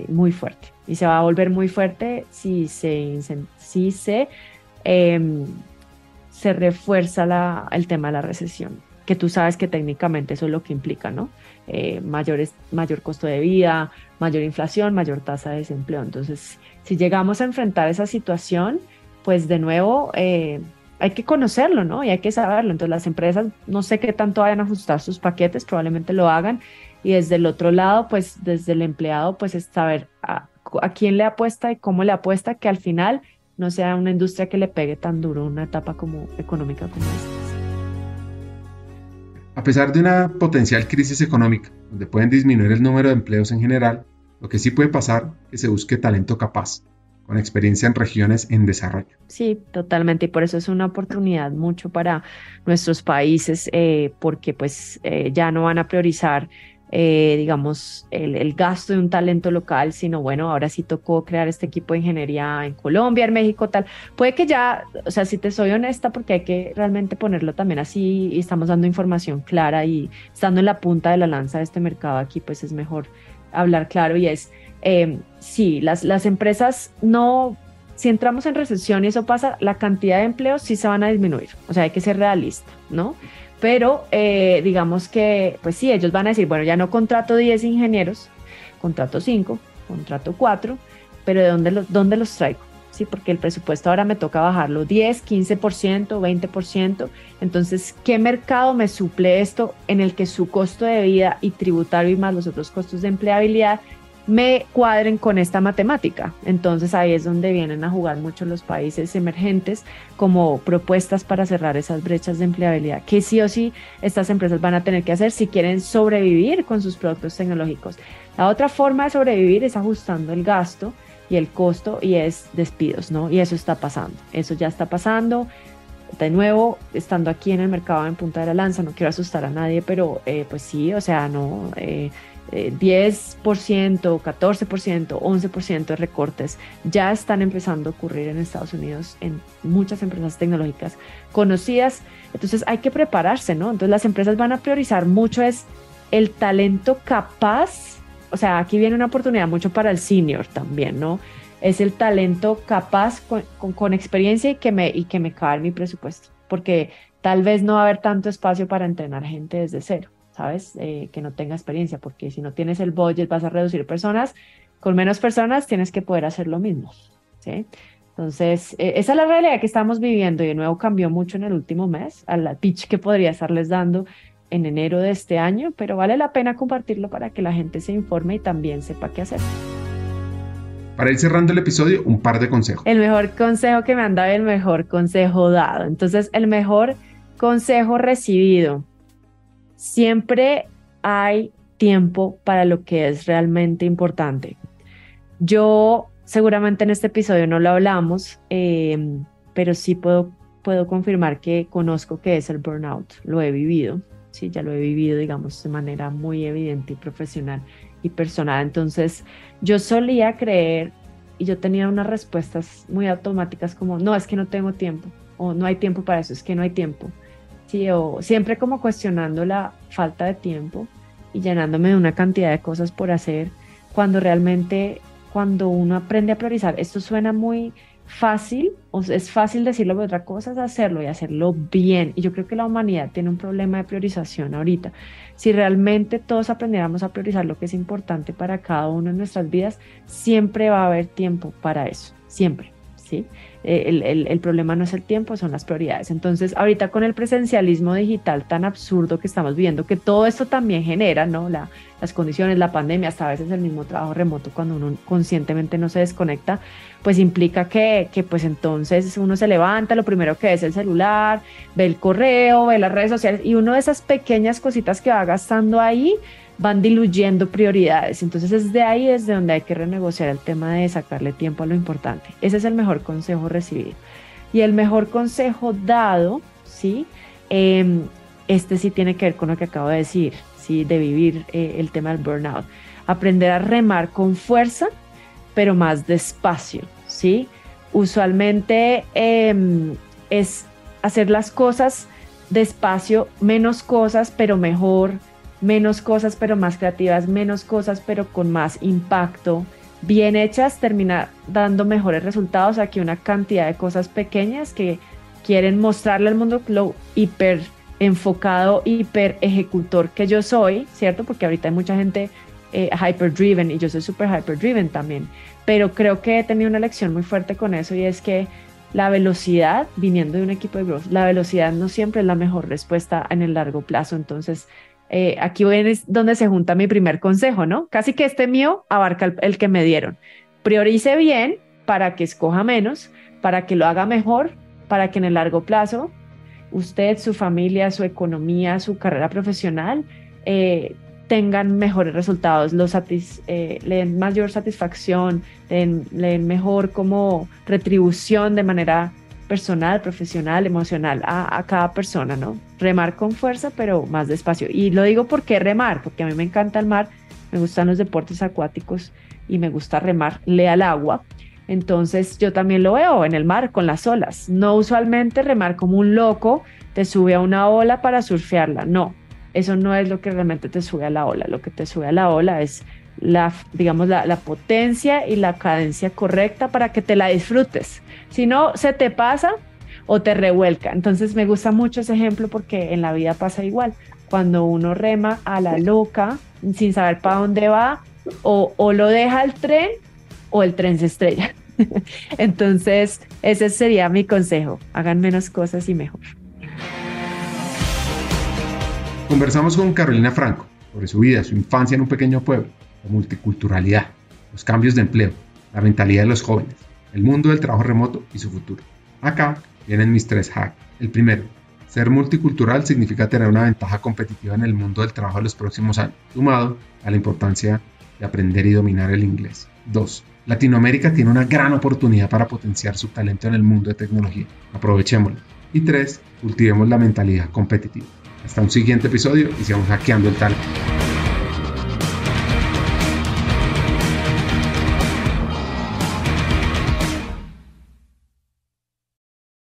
muy fuerte y se va a volver muy fuerte se refuerza el tema de la recesión, que tú sabes que técnicamente eso es lo que implica, ¿no? Mayor costo de vida, mayor inflación, mayor tasa de desempleo. Entonces, si llegamos a enfrentar esa situación, pues de nuevo hay que conocerlo, ¿no? Y hay que saberlo. Entonces las empresas no sé qué tanto vayan a ajustar sus paquetes, probablemente lo hagan. Y desde el otro lado, pues desde el empleado, pues es saber a quién le apuesta y cómo le apuesta, que al final no sea una industria que le pegue tan duro una etapa como económica como esta. A pesar de una potencial crisis económica, donde pueden disminuir el número de empleos en general, Lo que sí puede pasar es que se busque talento capaz, con experiencia en regiones en desarrollo. Sí, totalmente. Y por eso es una oportunidad mucho para nuestros países, porque pues ya no van a priorizar, digamos, el gasto de un talento local, sino bueno, ahora sí tocó crear este equipo de ingeniería en Colombia, en México, tal. Puede que ya, o sea, si te soy honesta, porque hay que realmente ponerlo también así y estamos dando información clara y estando en la punta de la lanza de este mercado aquí, pues es mejor hablar claro y es, sí, las empresas no si entramos en recesión y eso pasa, la cantidad de empleos sí se van a disminuir. O sea, hay que ser realista, ¿no? Pero digamos que, pues sí, ellos van a decir, bueno, ya no contrato 10 ingenieros, contrato 5, contrato 4, pero dónde los traigo? Sí, porque el presupuesto ahora me toca bajarlo 10, 15%, 20%. Entonces, ¿qué mercado me suple esto en el que su costo de vida y tributario y más los otros costos de empleabilidad me cuadren con esta matemática? Entonces ahí es donde vienen a jugar mucho los países emergentes como propuestas para cerrar esas brechas de empleabilidad que sí o sí estas empresas van a tener que hacer si quieren sobrevivir con sus productos tecnológicos. La otra forma de sobrevivir es ajustando el gasto y el costo y es despidos, ¿no? Y eso está pasando, eso ya está pasando. De nuevo, estando aquí en el mercado en punta de la lanza, no quiero asustar a nadie, pero pues sí, o sea, no, 10%, 14%, 11% de recortes ya están empezando a ocurrir en Estados Unidos en muchas empresas tecnológicas conocidas. Entonces hay que prepararse, ¿no? Entonces las empresas van a priorizar mucho es el talento capaz. O sea, aquí viene una oportunidad mucho para el senior también, ¿no? Es el talento capaz con experiencia y que me cabe en mi presupuesto, porque tal vez no va a haber tanto espacio para entrenar gente desde cero, ¿sabes? Que no tenga experiencia, porque si no tienes el budget vas a reducir personas, con menos personas tienes que poder hacer lo mismo, ¿sí? Entonces, esa es la realidad que estamos viviendo y de nuevo cambió mucho en el último mes, al pitch que podría estarles dando en enero de este año, pero vale la pena compartirlo para que la gente se informe y también sepa qué hacer. Para ir cerrando el episodio, un par de consejos. El mejor consejo que me han dado y el mejor consejo dado. Entonces, el mejor consejo recibido. Siempre hay tiempo para lo que es realmente importante. Yo seguramente en este episodio no lo hablamos, pero sí puedo confirmar que conozco qué es el burnout. Lo he vivido, sí, ya lo he vivido, digamos, de manera muy evidente y profesional y personal. Entonces, yo solía creer y yo tenía unas respuestas muy automáticas como, no, es que no tengo tiempo, o no hay tiempo para eso, es que no hay tiempo. Sí, o siempre como cuestionando la falta de tiempo y llenándome de una cantidad de cosas por hacer, cuando realmente, cuando uno aprende a priorizar, esto suena muy fácil, o sea, es fácil decirlo, pero otra cosa es hacerlo y hacerlo bien. Y yo creo que la humanidad tiene un problema de priorización ahorita. Si realmente todos aprendiéramos a priorizar lo que es importante para cada uno en nuestras vidas, siempre va a haber tiempo para eso, siempre, ¿sí? El problema no es el tiempo, son las prioridades. Entonces, ahorita con el presencialismo digital tan absurdo que estamos viviendo, que todo esto también genera, ¿no? Las condiciones, la pandemia, hasta a veces el mismo trabajo remoto, cuando uno conscientemente no se desconecta, pues implica que pues entonces uno se levanta, lo primero que ve es el celular, ve el correo, ve las redes sociales, y uno de esas pequeñas cositas que va gastando ahí, van diluyendo prioridades. Entonces es de ahí desde donde hay que renegociar el tema de sacarle tiempo a lo importante. Ese es el mejor consejo recibido. Y el mejor consejo dado, ¿sí? Este sí tiene que ver con lo que acabo de decir, ¿sí? De vivir el tema del burnout. Aprender a remar con fuerza, pero más despacio, ¿sí? Usualmente es hacer las cosas despacio, menos cosas, pero mejor, menos cosas pero más creativas, menos cosas pero con más impacto, bien hechas, termina dando mejores resultados a que una cantidad de cosas pequeñas que quieren mostrarle al mundo lo hiper enfocado, hiper ejecutor que yo soy, ¿cierto? Porque ahorita hay mucha gente hyper driven y yo soy super hyper driven también, pero creo que he tenido una lección muy fuerte con eso y es que la velocidad, viniendo de un equipo de growth, la velocidad no siempre es la mejor respuesta en el largo plazo. Entonces, aquí es donde se junta mi primer consejo, ¿no? Casi que este mío abarca el que me dieron. Priorice bien para que escoja menos, para que lo haga mejor, para que en el largo plazo usted, su familia, su economía, su carrera profesional tengan mejores resultados, le den mayor satisfacción, le den mejor como retribución de manera personal, profesional, emocional a cada persona, ¿no? Remar con fuerza, pero más despacio. Y lo digo porque remar, porque a mí me encanta el mar, me gustan los deportes acuáticos y me gusta remar, al agua. Entonces yo también lo veo en el mar con las olas. No usualmente remar como un loco te sube a una ola para surfearla, no. Eso no es lo que realmente te sube a la ola. Lo que te sube a la ola es la potencia y la cadencia correcta para que te la disfrutes. Si no, se te pasa o te revuelca. Entonces me gusta mucho ese ejemplo porque en la vida pasa igual. Cuando uno rema a la loca, sin saber para dónde va, o lo deja el tren o el tren se estrella. Entonces, ese sería mi consejo. Hagan menos cosas y mejor. Conversamos con Carolina Franco sobre su vida, su infancia en un pequeño pueblo, la multiculturalidad, los cambios de empleo, la mentalidad de los jóvenes, el mundo del trabajo remoto y su futuro. Acá vienen mis 3 hacks. El primero, ser multicultural significa tener una ventaja competitiva en el mundo del trabajo de los próximos años, sumado a la importancia de aprender y dominar el inglés. 2. Latinoamérica tiene una gran oportunidad para potenciar su talento en el mundo de tecnología. Aprovechémoslo. Y 3. Cultivemos la mentalidad competitiva. Hasta un siguiente episodio y sigamos hackeando el talento.